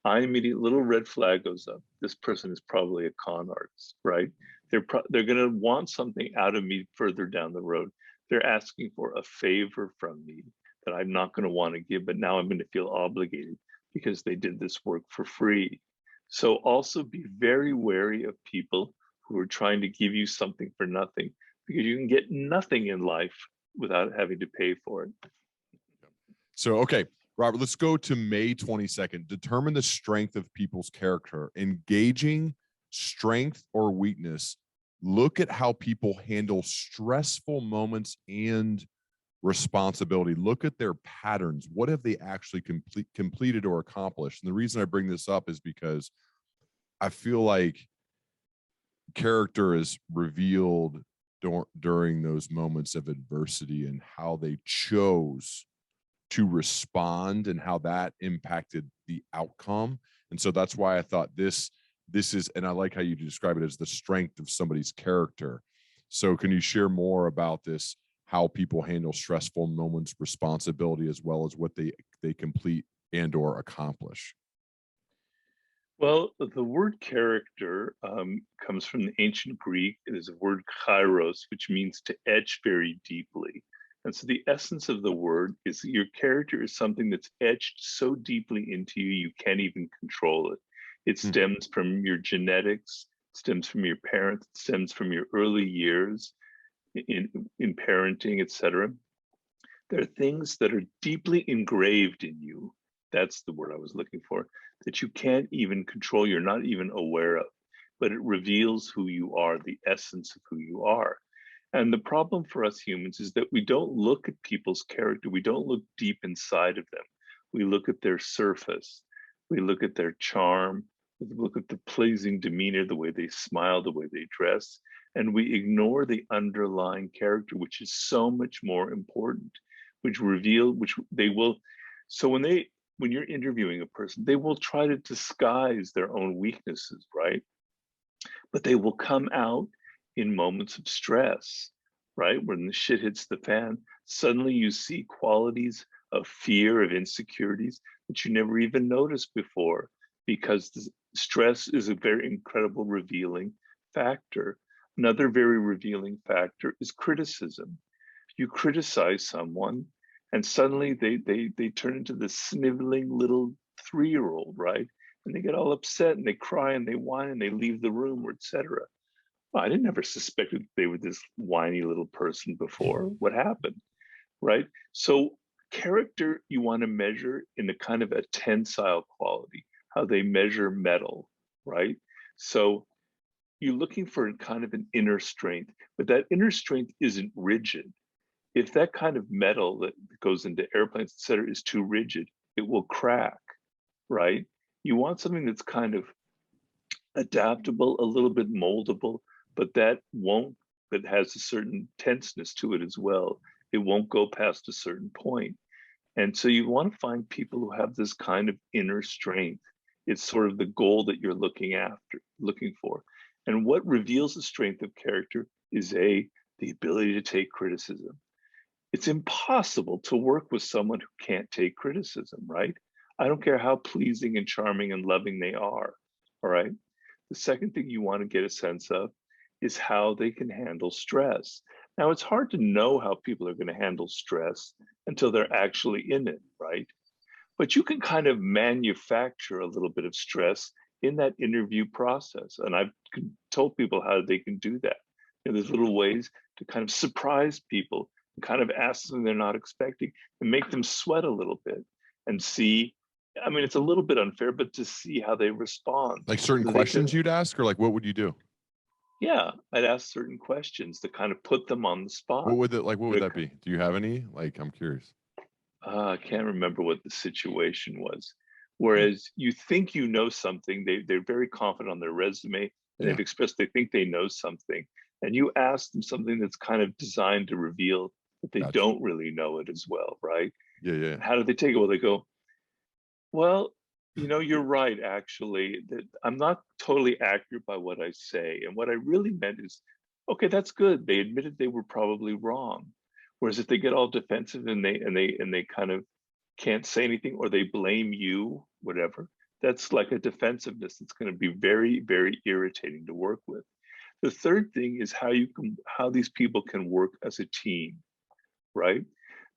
I immediately, little red flag goes up. This person is probably a con artist, right? They're going to want something out of me further down the road. They're asking for a favor from me that I'm not going to want to give, but now I'm going to feel obligated because they did this work for free. So also be very wary of people who are trying to give you something for nothing, because you can get nothing in life without having to pay for it. So, okay, Robert, let's go to May 22nd. Determine the strength of people's character. Engaging strength or weakness. Look at how people handle stressful moments and responsibility. Look at their patterns. What have they actually completed or accomplished? And the reason I bring this up is because I feel like character is revealed during those moments of adversity and how they chose to respond and how that impacted the outcome. And so that's why I thought this is, and I like how you describe it as the strength of somebody's character. So can you share more about this, how people handle stressful moments, responsibility, as well as what they complete and or accomplish? Well, the word character comes from the ancient Greek. It is a word kairos, which means to etch very deeply. And so the essence of the word is that your character is something that's etched so deeply into you, you can't even control it. It stems from your genetics, stems from your parents, it stems from your early years in parenting, etc. There are things that are deeply engraved in you. That's the word I was looking for, that you can't even control, you're not even aware of, but it reveals who you are, the essence of who you are. And the problem for us humans is that we don't look at people's character. We don't look deep inside of them. We look at their surface. We look at their charm. We look at the pleasing demeanor, the way they smile, the way they dress, and we ignore the underlying character, which is so much more important, which they will. So when you're interviewing a person, they will try to disguise their own weaknesses, right? But they will come out in moments of stress, right? When the shit hits the fan, suddenly you see qualities of fear, of insecurities that you never even noticed before, because the stress is a very incredible revealing factor. Another very revealing factor is criticism. You criticize someone and suddenly they turn into this sniveling little 3-year-old, right? And they get all upset and they cry and they whine and they leave the room, or etc. Well, I didn't ever suspect that they were this whiny little person before. What happened, right? So character you want to measure in a kind of a tensile quality, how they measure metal, right? So you're looking for kind of an inner strength, but that inner strength isn't rigid. If that kind of metal that goes into airplanes, et cetera, is too rigid, it will crack, right? You want something that's kind of adaptable, a little bit moldable, but that has a certain tenseness to it as well. It won't go past a certain point. And so you want to find people who have this kind of inner strength. It's sort of the goal that you're looking for. And what reveals the strength of character is the ability to take criticism. It's impossible to work with someone who can't take criticism, right? I don't care how pleasing and charming and loving they are, all right? The second thing you want to get a sense of is how they can handle stress. Now, it's hard to know how people are going to handle stress until they're actually in it, right? But you can kind of manufacture a little bit of stress in that interview process. And I've told people how they can do that. There's little ways to kind of surprise people and kind of ask them they're not expecting and make them sweat a little bit and see. I mean, it's a little bit unfair, but to see how they respond. Like certain questions you'd ask, or like what would you do? Yeah, I'd ask certain questions to kind of put them on the spot. What would that be? Do you have any? Like, I'm curious. I can't remember what the situation was. Whereas you think you know something, they're very confident on their resume, and they've expressed they think they know something, and you ask them something that's kind of designed to reveal that they don't really know it as well, right? Yeah. How do they take it? Well, they go, well, you're right, actually, that I'm not totally accurate by what I say. And what I really meant is, okay, that's good. They admitted they were probably wrong. Whereas if they get all defensive and they kind of can't say anything, or they blame you, whatever, that's like a defensiveness that's going to be very, very irritating to work with. The third thing is how these people can work as a team, right?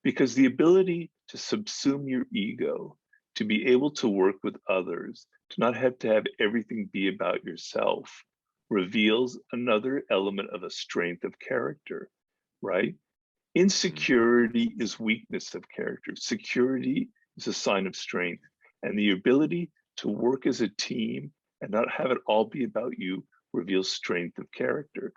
Because the ability to subsume your ego, to be able to work with others, to not have to have everything be about yourself, reveals another element of a strength of character, right? Insecurity is weakness of character. Security is a sign of strength. And the ability to work as a team and not have it all be about you reveals strength of character.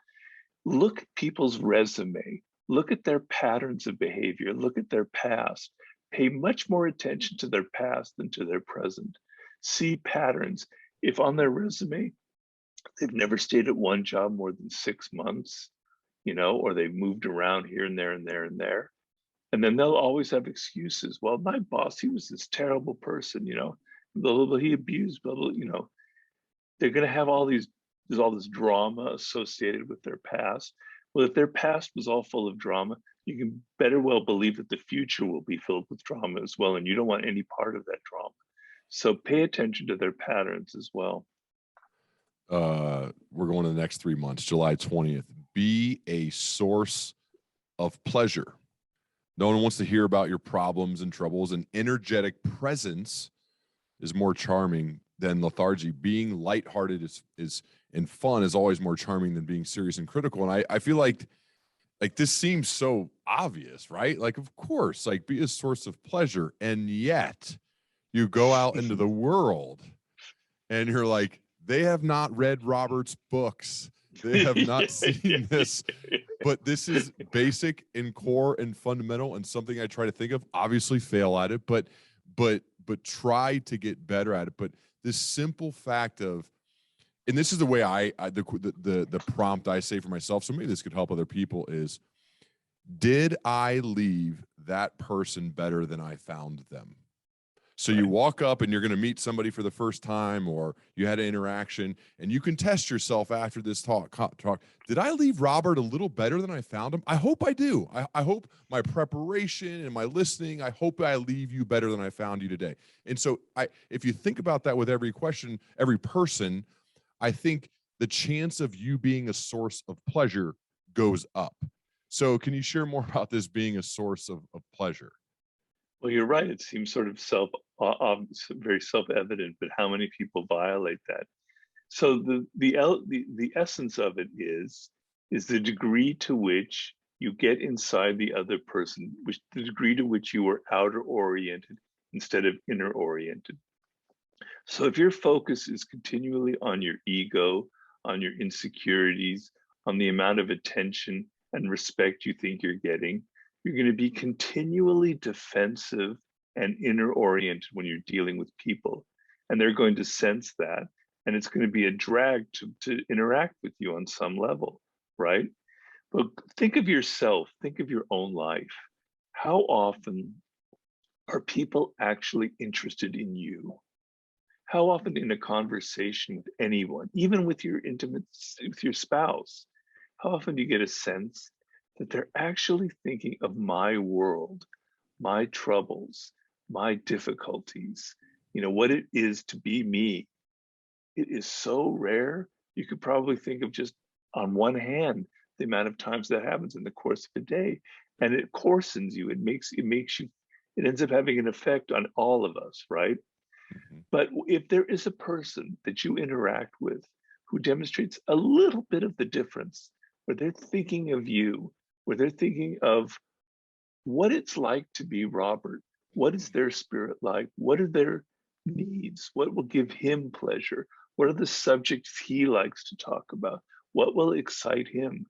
Look at people's resume. Look at their patterns of behavior. Look at their past. Pay much more attention to their past than to their present. See patterns. If on their resume, they've never stayed at one job more than 6 months, or they've moved around here and there and there and there. And then they'll always have excuses. Well, my boss, he was this terrible person, blah, blah, blah, he abused, blah, blah, They're going to have there's all this drama associated with their past. Well, if their past was all full of drama, you can better well believe that the future will be filled with drama as well. And you don't want any part of that drama. So pay attention to their patterns as well. We're going to the next 3 months, July 20th. Be a source of pleasure. No one wants to hear about your problems and troubles. An energetic presence is more charming than lethargy. Being lighthearted is and fun is always more charming than being serious and critical. And I feel like this seems so obvious, right? Like, of course, like be a source of pleasure. And yet you go out into the world and you're like, they have not read Robert's books. They have not seen this, but this is basic and core and fundamental and something I try to think of. Obviously fail at it, but try to get better at it. But this simple fact of, and this is the way the prompt I say for myself, so maybe this could help other people, is, did I leave that person better than I found them? So you walk up and you're going to meet somebody for the first time, or you had an interaction, and you can test yourself after this talk. Did I leave Robert a little better than I found him? I hope I do. I hope my preparation and my listening, I hope I leave you better than I found you today. And so if you think about that with every question, every person, I think the chance of you being a source of pleasure goes up. So can you share more about this being a source of pleasure? Well, you're right. It seems sort of very self-evident, but how many people violate that? So the essence of it is the degree to which you get inside the other person, the degree to which you are outer oriented instead of inner oriented. So if your focus is continually on your ego, on your insecurities, on the amount of attention and respect you think you're getting. You're going to be continually defensive and inner oriented when you're dealing with people. And they're going to sense that. And it's going to be a drag to interact with you on some level, right? But think of yourself, think of your own life. How often are people actually interested in you? How often in a conversation with anyone, even with your intimate, with your spouse, how often do you get a sense that they're actually thinking of my world, my troubles, my difficulties, what it is to be me? It is so rare. You could probably think of just on one hand the amount of times that happens in the course of a day, and it coarsens you. It makes you. It ends up having an effect on all of us, right? Mhm. But if there is a person that you interact with who demonstrates a little bit of the difference, where they're thinking of you, where they're thinking of what it's like to be Robert, what is their spirit like, what are their needs, what will give him pleasure, what are the subjects he likes to talk about, what will excite him.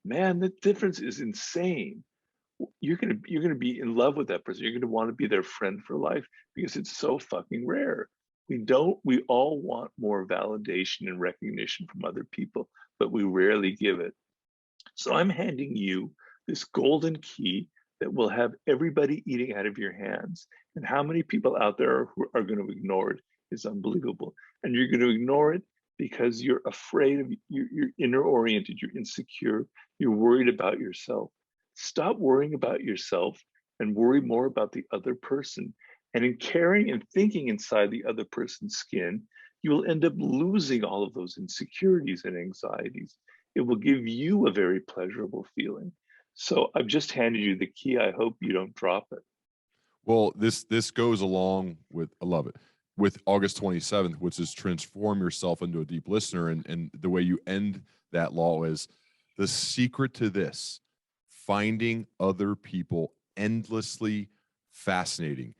Man, the difference is insane. You're gonna be in love with that person. You're gonna want to be their friend for life because it's so fucking rare. We all want more validation and recognition from other people, but we rarely give it. So I'm handing you this golden key that will have everybody eating out of your hands. And how many people out there who are going to ignore it is unbelievable. And you're going to ignore it because you're afraid of, you're inner oriented, you're insecure, you're worried about yourself. Stop worrying about yourself and worry more about the other person. And in caring and thinking inside the other person's skin, you will end up losing all of those insecurities and anxieties. It will give you a very pleasurable feeling. So I've just handed you the key. I hope you don't drop it. Well, this goes along with, I love it, with August 27th, which is transform yourself into a deep listener. And the way you end that law is the secret to this: finding other people endlessly fascinating.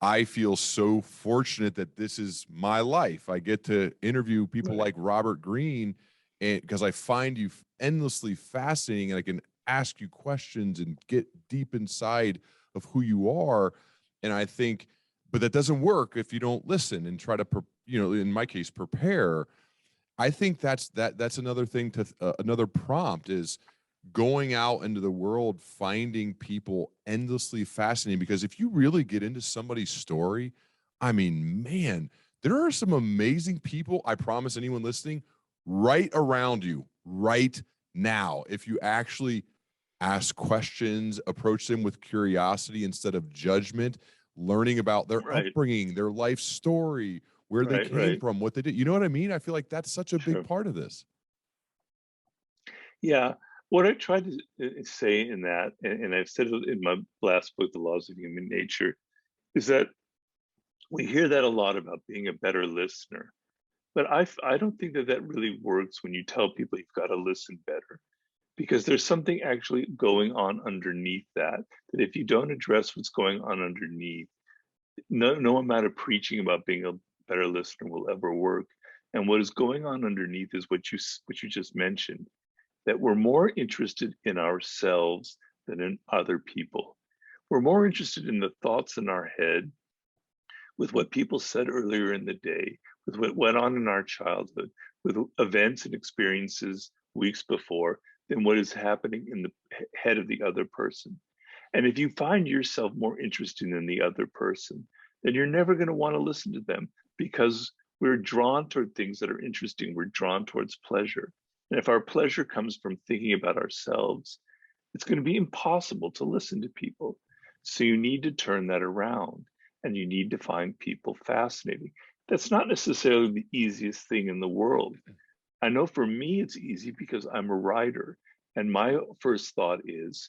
I feel so fortunate that this is my life. I get to interview people Right. like Robert Greene, and because I find you endlessly fascinating, and I can ask you questions and get deep inside of who you are. And I think, but that doesn't work if you don't listen and try to, in my case, prepare. I think that's another thing to another prompt is going out into the world, finding people endlessly fascinating. Because if you really get into somebody's story, I mean, man, there are some amazing people. I promise anyone listening, right around you right now. If you actually ask questions, approach them with curiosity instead of judgment, learning about their Right. upbringing, their life story, where they Right. came Right. from, what they did. You know what I mean? I feel like that's such a big Sure. part of this. Yeah. What I tried to say in that, and I've said it in my last book, The Laws of Human Nature, is that we hear that a lot about being a better listener. But I don't think that that really works when you tell people you've got to listen better, because there's something actually going on underneath that, that if you don't address what's going on underneath, no amount of preaching about being a better listener will ever work. And what is going on underneath is what you just mentioned, that we're more interested in ourselves than in other people. We're more interested in the thoughts in our head, with what people said earlier in the day, with what went on in our childhood, with events and experiences weeks before, than what is happening in the head of the other person. And if you find yourself more interesting than the other person, then you're never going to want to listen to them, because we're drawn toward things that are interesting. We're drawn towards pleasure. And if our pleasure comes from thinking about ourselves, it's going to be impossible to listen to people. So you need to turn that around, and you need to find people fascinating. That's not necessarily the easiest thing in the world. I know for me it's easy because I'm a writer, and my first thought is,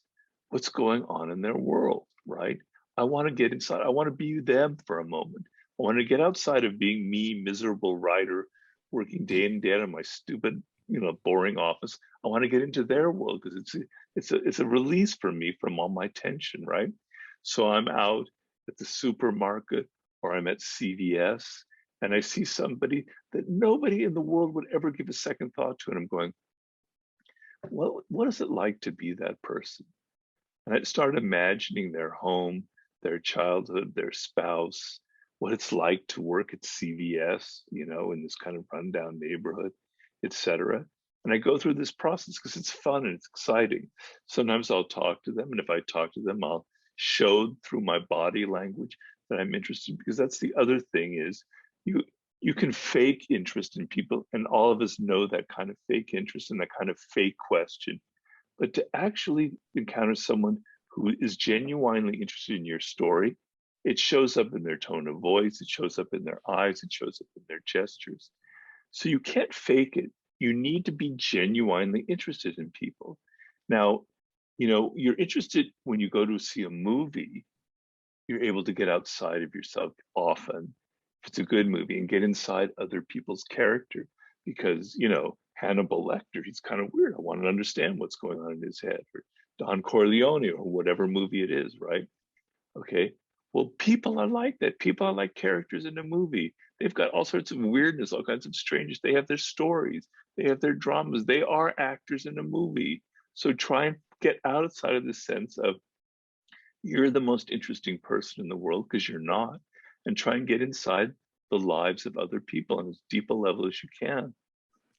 what's going on in their world, right? I want to get inside. I want to be them for a moment. I want to get outside of being me, miserable writer, working day in day out in my stupid, boring office. I want to get into their world because it's a release for me from all my tension, right? So I'm out at the supermarket, or I'm at CVS, and I see somebody that nobody in the world would ever give a second thought to, and I'm going, well, what is it like to be that person? And I started imagining their home, their childhood, their spouse, what it's like to work at CVS, in this kind of rundown neighborhood, etc. And I go through this process because it's fun and it's exciting. Sometimes I'll talk to them, and if I talk to them, I'll show through my body language that I'm interested, because that's the other thing is you can fake interest in people, and all of us know that kind of fake interest and that kind of fake question. But to actually encounter someone who is genuinely interested in your story, it shows up in their tone of voice, it shows up in their eyes, it shows up in their gestures. So you can't fake it. You need to be genuinely interested in people. Now, you're interested when you go to see a movie, you're able to get outside of yourself often, if it's a good movie, and get inside other people's character, because Hannibal Lecter, he's kind of weird. I want to understand what's going on in his head, or Don Corleone, or whatever movie it is, right? Okay. Well, people are like that. People are like characters in a movie. They've got all sorts of weirdness, all kinds of strangeness. They have their stories, they have their dramas. They are actors in a movie. So try and get outside of the sense of you're the most interesting person in the world, because you're not, and try and get inside the lives of other people on as deep a level as you can.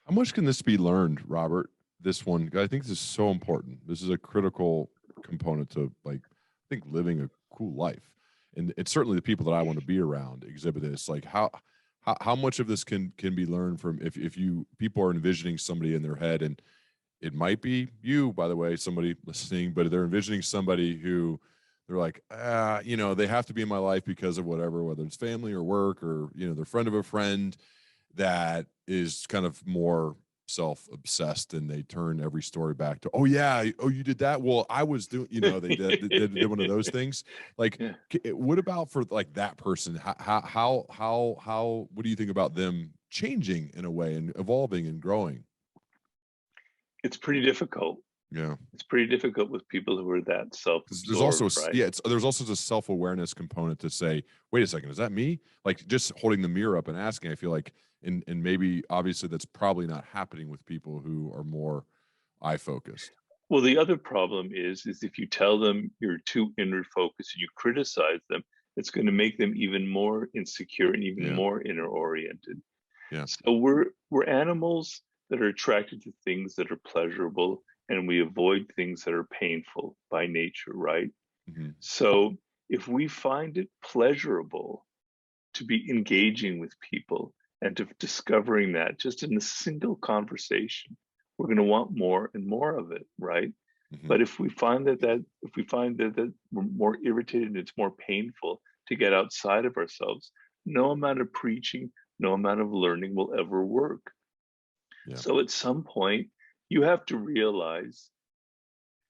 How much can this be learned, Robert? This one, I think this is so important. This is a critical component to, I think, living a cool life. And it's certainly the people that I want to be around exhibit this. Like how much of this can be learned from, if people are envisioning somebody in their head, and it might be you, by the way, somebody listening, but they're envisioning somebody who they're like, they have to be in my life because of whatever, whether it's family or work, or, they're friend of a friend that is kind of more self-obsessed, and they turn every story back to, oh yeah, oh you did that, well I was doing, they did one of those things. Like, Yeah. what about for like that person? How what do you think about them changing in a way and evolving and growing? It's pretty difficult. Yeah, It's pretty difficult with people who are that because there's also self-absorbed, right? there's also the self-awareness component to say, wait a second, is that me? Like, just holding the mirror up and asking, I feel like, and maybe obviously that's probably not happening with people who are more eye focused. Well, the other problem is if you tell them you're too inward focused and you criticize them, it's going to make them even more insecure and even Yeah, more inner oriented. yeah, So we're animals that are attracted to things that are pleasurable, and we avoid things that are painful by nature, right? hmm, So if we find it pleasurable to be engaging with people and to discovering that just in a single conversation, we're going to want more and more of it, right? hmm, But if we find that we're more irritated and it's more painful to get outside of ourselves, no amount of preaching, no amount of learning will ever work. yeah, So at some point, you have to realize,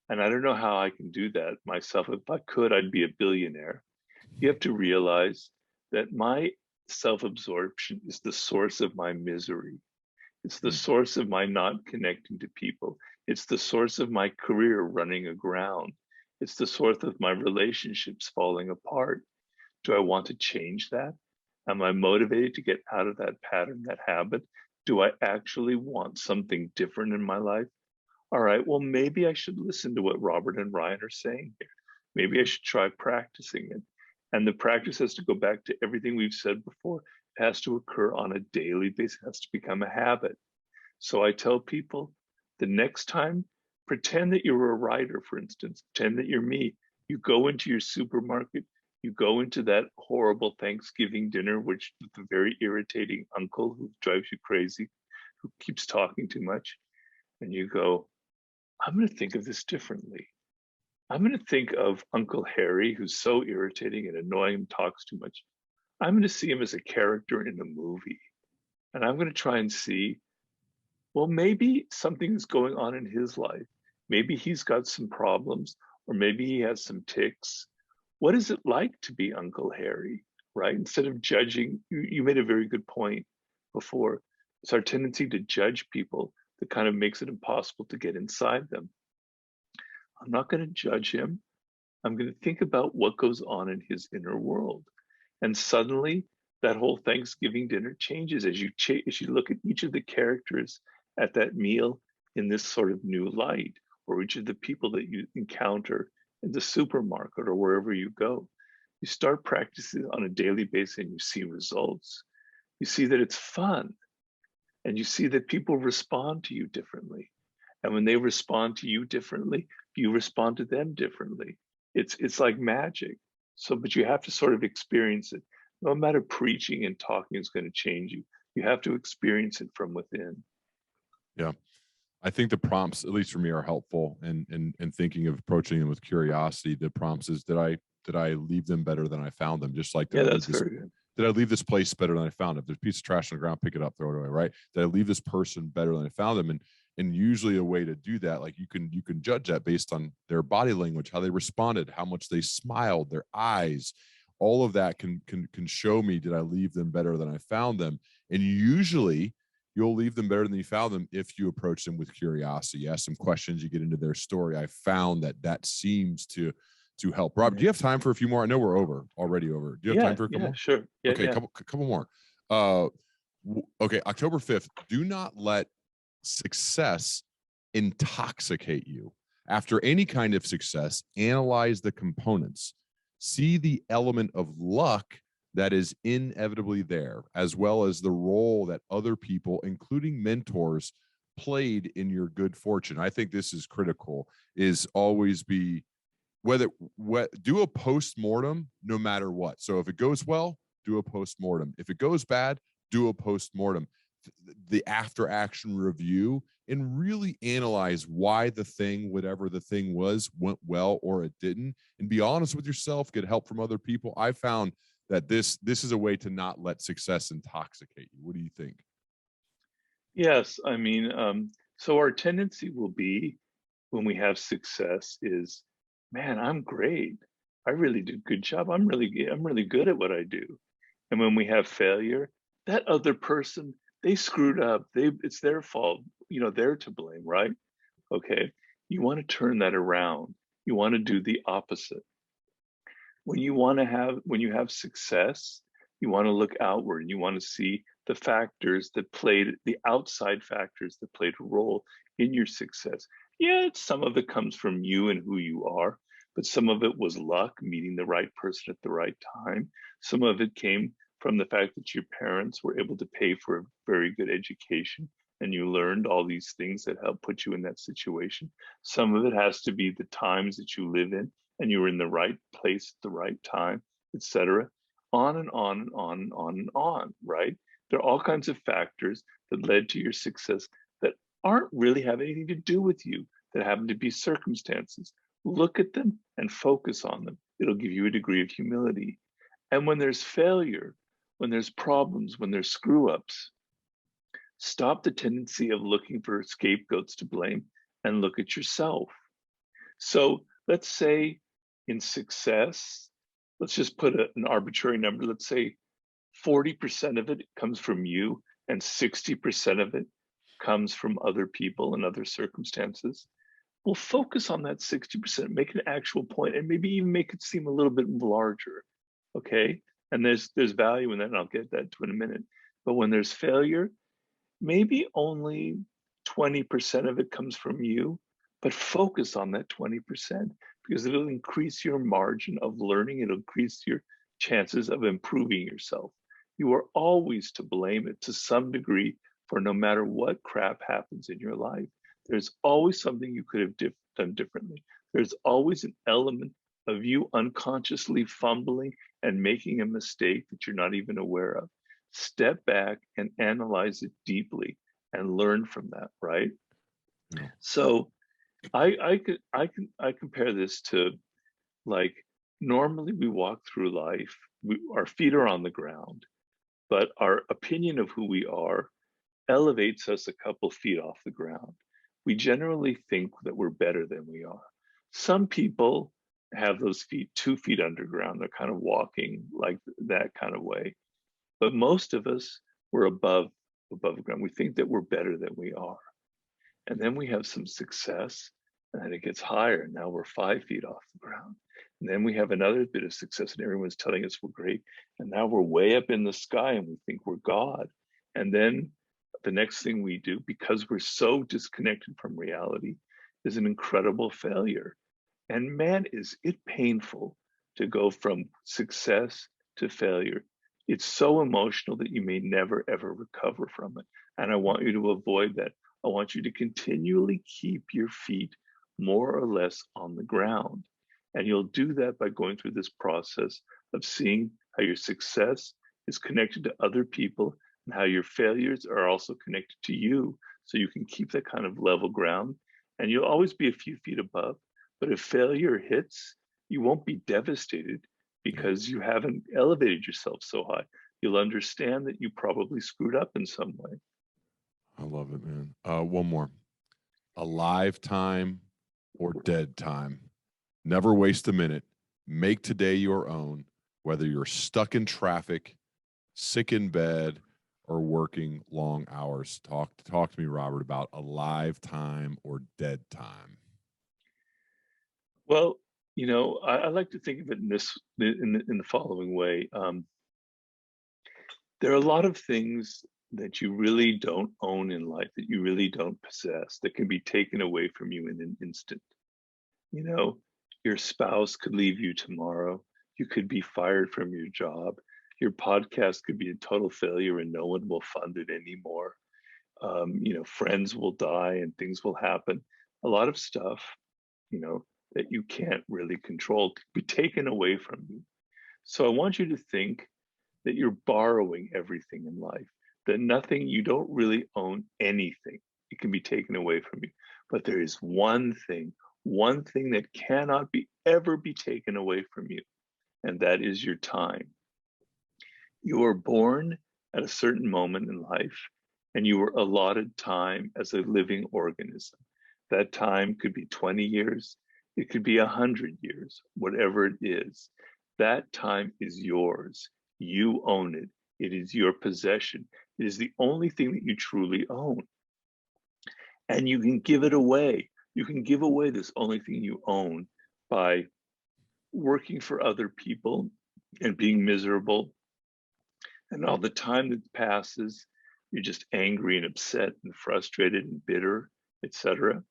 and I don't know how I can do that myself. If I could, I'd be a billionaire. You have to realize that my self-absorption is the source of my misery. It's the mm, source of my not connecting to people. It's the source of my career running aground. It's the source of my relationships falling apart. Do I want to change that? Am I motivated to get out of that pattern, that habit? Do I actually want something different in my life? All right, well, maybe I should listen to what Robert and Ryan are saying here. Maybe I should try practicing it. And the practice has to go back to everything we've said before. It has to occur on a daily basis, it has to become a habit. So I tell people, the next time, pretend that you're a writer, for instance, pretend that you're me. You go into your supermarket, you go into that horrible Thanksgiving dinner, which the very irritating uncle who drives you crazy, who keeps talking too much, and you go, I'm going to think of this differently. I'm going to think of Uncle Harry, who's so irritating and annoying and talks too much. I'm going to see him as a character in a movie. And I'm going to try and see, well, maybe something is going on in his life. Maybe he's got some problems, or maybe he has some tics. What is it like to be Uncle Harry, right? Instead of judging, you made a very good point before. It's our tendency to judge people that kind of makes it impossible to get inside them. I'm not going to judge him. I'm going to think about what goes on in his inner world. And suddenly that whole Thanksgiving dinner changes as as you look at each of the characters at that meal in this sort of new light, or each of the people that you encounter in the supermarket or wherever you go. You start practicing on a daily basis and you see results. You see that it's fun, and you see that people respond to you differently. And when they respond to you differently, you respond to them differently. It's like magic. So, but you have to sort of experience it. No amount of preaching and talking is going to change you. You have to experience it from within. Yeah. I think the prompts, at least for me, are helpful in thinking of approaching them with curiosity. The prompts is, did I leave them better than I found them? Just like, Yeah, that's very good. did I leave this place better than I found it? If there's a piece of trash on the ground, pick it up, throw it away, right? Did I leave this person better than I found them? And usually a way to do that, like you can judge that based on their body language, how they responded, how much they smiled, their eyes, all of that can show me, did I leave them better than I found them? And usually you'll leave them better than you found them if you approach them with curiosity. You ask some questions, you get into their story. I found that seems to help. Rob, do you have time for a few more? I know we're already over. Do you have time for a couple more? Sure. Yeah, okay, yeah. couple more. Okay, October 5th, do not let success intoxicate you. After any kind of success, analyze the components. See the element of luck that is inevitably there, as well as the role that other people, including mentors, played in your good fortune. I think this is critical, is always be do a post-mortem no matter what. So if it goes well, do a post-mortem. If it goes bad, do a post-mortem. The after action review, and really analyze why the thing, whatever the thing was, went well or it didn't, and be honest with yourself, get help from other people. I found that this is a way to not let success intoxicate you. What do you think? Yes, I mean, so our tendency will be when we have success is, man, I'm great. I really did a good job. I'm really good at what I do. And when we have failure, that other person, they screwed up. It's their fault. You know, they're to blame, right? Okay. You want to turn that around. You want to do the opposite. When you have success, you want to look outward and you want to see the factors that played, the outside factors that played a role in your success. Yeah, some of it comes from you and who you are, but some of it was luck, meeting the right person at the right time. Some of it came from the fact that your parents were able to pay for a very good education and you learned all these things that helped put you in that situation. Some of it has to be the times that you live in and you were in the right place at the right time, etc. On and on and on and on and on, right? There are all kinds of factors that led to your success that aren't really have anything to do with you, that happen to be circumstances. Look at them and focus on them. It'll give you a degree of humility. And when there's failure, when there's problems, when there's screw ups, stop the tendency of looking for scapegoats to blame and look at yourself. So let's say in success, let's just put an arbitrary number. Let's say 40% of it comes from you and 60% of it comes from other people and other circumstances. We'll focus on that 60%, make an actual point, and maybe even make it seem a little bit larger. Okay. And there's value in that, and I'll get that to in a minute. But when there's failure, maybe only 20% of it comes from you, but focus on that 20% because it'll increase your margin of learning. It'll increase your chances of improving yourself. You are always to blame it to some degree for no matter what crap happens in your life. There's always something you could have done differently. There's always an element of you unconsciously fumbling and making a mistake that you're not even aware of. Step back and analyze it deeply and learn from that, right? Yeah. So I compare this to, like, normally we walk through life, our feet are on the ground, but our opinion of who we are elevates us a couple feet off the ground. We generally think that we're better than we are. Some people have those feet 2 feet underground. They're kind of walking like that kind of way. But most of us, we're above the ground. We think that we're better than we are. And then we have some success and then it gets higher. Now we're 5 feet off the ground. And then we have another bit of success and everyone's telling us we're great. And now we're way up in the sky and we think we're God. And then the next thing we do, because we're so disconnected from reality, is an incredible failure. And man, is it painful to go from success to failure. It's so emotional that you may never, ever recover from it. And I want you to avoid that. I want you to continually keep your feet more or less on the ground. And you'll do that by going through this process of seeing how your success is connected to other people and how your failures are also connected to you. So you can keep that kind of level ground. And you'll always be a few feet above. But if failure hits, you won't be devastated because you haven't elevated yourself so high. You'll understand that you probably screwed up in some way. I love it, man. One more. Alive time or dead time. Never waste a minute. Make today your own, whether you're stuck in traffic, sick in bed, or working long hours. Talk to me, Robert, about alive time or dead time. Well, I like to think of it in the following way. There are a lot of things that you really don't own in life, that you really don't possess, that can be taken away from you in an instant. Your spouse could leave you tomorrow. You could be fired from your job. Your podcast could be a total failure and no one will fund it anymore. Friends will die and things will happen. A lot of stuff, that you can't really control could be taken away from you. So I want you to think that you're borrowing everything in life, that you don't really own anything. It can be taken away from you. But there is one thing that cannot ever be taken away from you, and that is your time. You are born at a certain moment in life, and you were allotted time as a living organism. That time could be 20 years, it could be 100 years, whatever it is. That time is yours. You own it. It is your possession. It is the only thing that you truly own. And you can give it away. You can give away this only thing you own by working for other people and being miserable. And all the time that passes, you're just angry and upset and frustrated and bitter, etc.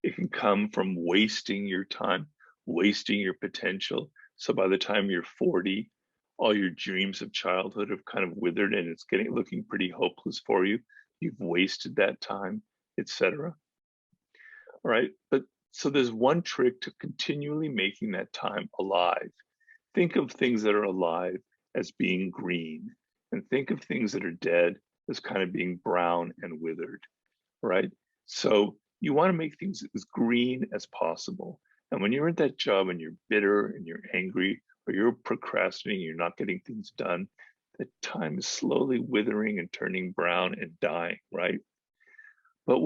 It can come from wasting your time, wasting your potential. So by the time you're 40, all your dreams of childhood have kind of withered and it's looking pretty hopeless for you. You've wasted that time, etc. All right. But so there's one trick to continually making that time alive. Think of things that are alive as being green, and think of things that are dead as kind of being brown and withered. Right. So you want to make things as green as possible. And when you're at that job and you're bitter and you're angry or you're procrastinating, you're not getting things done, that time is slowly withering and turning brown and dying, right? But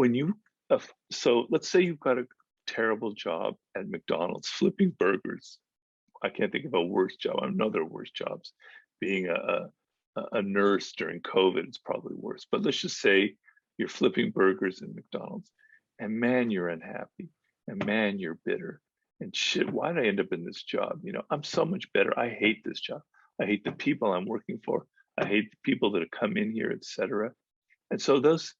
so let's say you've got a terrible job at McDonald's flipping burgers. I can't think of a worse job. I know there are worse jobs. Being a nurse during COVID is probably worse. But let's just say you're flipping burgers in McDonald's, and man, you're unhappy, and man, you're bitter, and shit, why did I end up in this job? I'm so much better. I hate this job. I hate the people I'm working for. I hate the people that have come in here, etc. And so those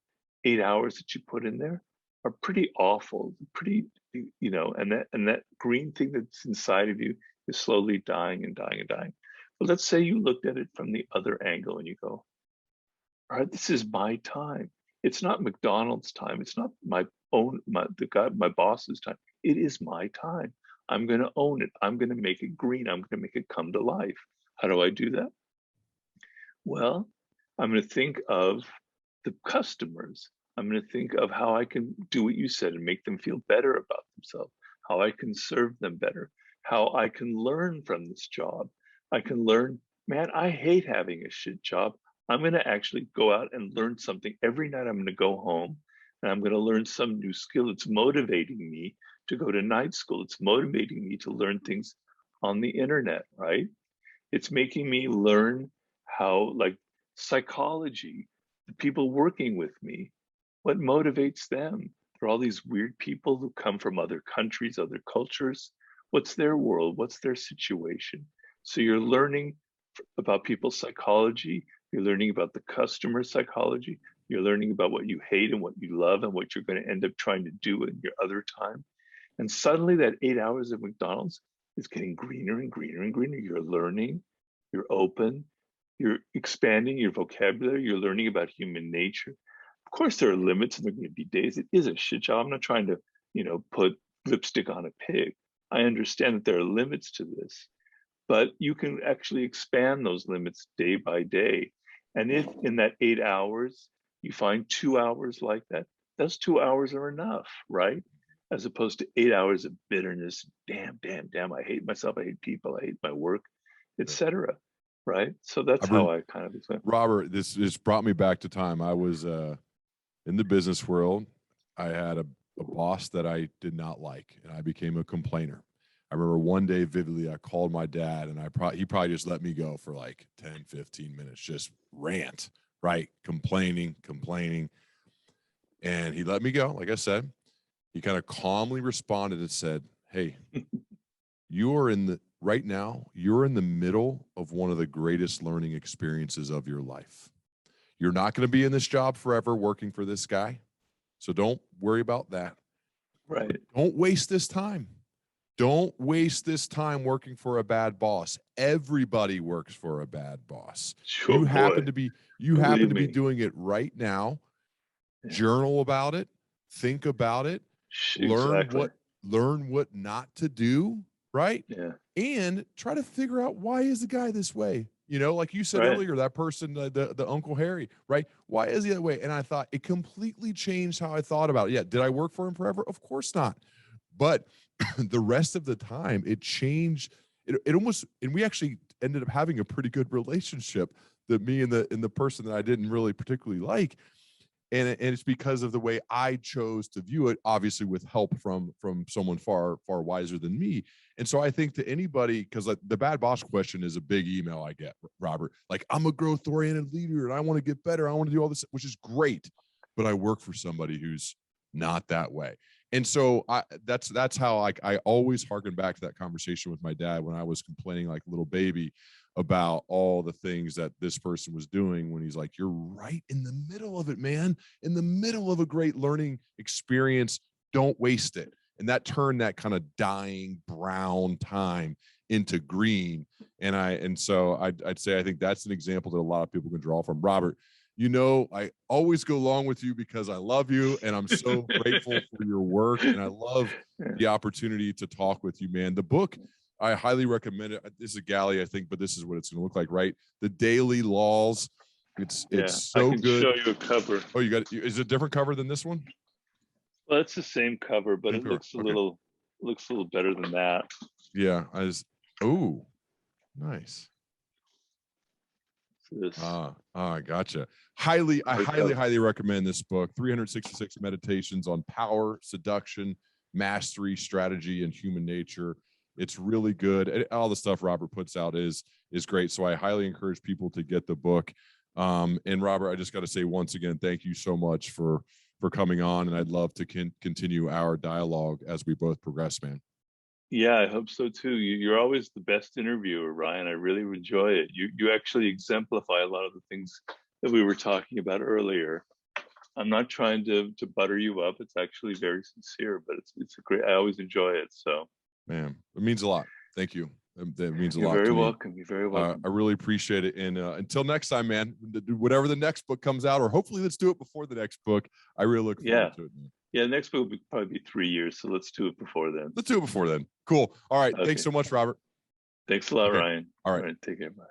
8 hours that you put in there are pretty awful, and that green thing that's inside of you is slowly dying and dying and dying. But let's say you looked at it from the other angle and you go, all right, this is my time. It's not McDonald's time. It's not my boss's time. It is my time. I'm going to own it. I'm going to make it green. I'm going to make it come to life. How do I do that? Well, I'm going to think of the customers. I'm going to think of how I can do what you said and make them feel better about themselves, how I can serve them better, how I can learn from this job. I can learn, man, I hate having a shit job. I'm going to actually go out and learn something. Every night I'm going to go home and I'm going to learn some new skill. It's motivating me to go to night school. It's motivating me to learn things on the internet, right? It's making me learn how, like, psychology, the people working with me, what motivates them. There are all these weird people who come from other countries, other cultures. What's their world? What's their situation? So you're learning about people's psychology. You're learning about the customer psychology. You're learning about what you hate and what you love and what you're going to end up trying to do in your other time. And suddenly that 8 hours at McDonald's is getting greener and greener and greener. You're learning, you're open, you're expanding your vocabulary, you're learning about human nature. Of course, there are limits, and there are going to be days it is a shit job. I'm not trying to, put lipstick on a pig. I understand that there are limits to this, but you can actually expand those limits day by day. And if in that 8 hours you find 2 hours like that, those 2 hours are enough, right? As opposed to 8 hours of bitterness. Damn, I hate myself, I hate people, I hate my work, etc. Right? So that's how I kind of explain. Robert, this brought me back to time. I was in the business world. I had a boss that I did not like, and I became a complainer. I remember one day vividly, I called my dad, and he probably just let me go for like 10, 15 minutes, just rant, right? Complaining. And he let me go. Like I said, he kind of calmly responded and said, "Hey, right now, you're in the middle of one of the greatest learning experiences of your life. You're not going to be in this job forever working for this guy. So don't worry about that. Right. Don't waste this time. Don't waste this time working for a bad boss. Everybody works for a bad boss. Sure, you happen to be doing it right now. Yeah. Journal about it. Think about it. Exactly. Learn what not to do, right? Yeah. And try to figure out, why is the guy this way? Like you said earlier, that person, the Uncle Harry, right? Why is he that way? And I thought it completely changed how I thought about it. Yeah. Did I work for him forever? Of course not. But the rest of the time it changed. It almost, and we actually ended up having a pretty good relationship, that me and the person that I didn't really particularly like. And it's because of the way I chose to view it, obviously with help from someone far wiser than me. And so I think to anybody, because like the bad boss question is a big email I get, Robert. Like, I'm a growth oriented leader and I want to get better. I want to do all this, which is great, but I work for somebody who's not that way. And so that's how I always harken back to that conversation with my dad when I was complaining like a little baby about all the things that this person was doing, when he's like, you're right in the middle of it, man, in the middle of a great learning experience. Don't waste it. And that turned that kind of dying brown time into green. And so I'd say, I think that's an example that a lot of people can draw from. Robert, I always go along with you because I love you and I'm so grateful for your work. And I love the opportunity to talk with you, man. The book, I highly recommend it. This is a galley, I think, but this is what it's going to look like, right? The Daily Laws. It's so good. I can show you a cover. Oh, is it a different cover than this one? Well, it's the same cover, but it looks a little better than that. Yeah. Oh, nice. I gotcha. I highly recommend this book. 366 Meditations on Power, Seduction, Mastery, Strategy, and Human Nature. It's really good. All the stuff Robert puts out is great. So I highly encourage people to get the book. And Robert, I just got to say once again, thank you so much for coming on. And I'd love to continue our dialogue as we both progress, man. Yeah, I hope so too. You're always the best interviewer, Ryan. I really enjoy it. You actually exemplify a lot of the things that we were talking about earlier. I'm not trying to butter you up. It's actually very sincere, but it's a great. I always enjoy it. So, man, it means a lot. Thank you. That means a lot. You're very welcome. You're very welcome. I really appreciate it. And until next time, man, whatever the next book comes out, or hopefully let's do it before the next book. I really look forward to it, man. Yeah, the next book will probably be 3 years, so let's do it before then. Let's do it before then. Cool. All right. Okay. Thanks so much, Robert. Thanks a lot, Ryan. All right. Take care. Bye.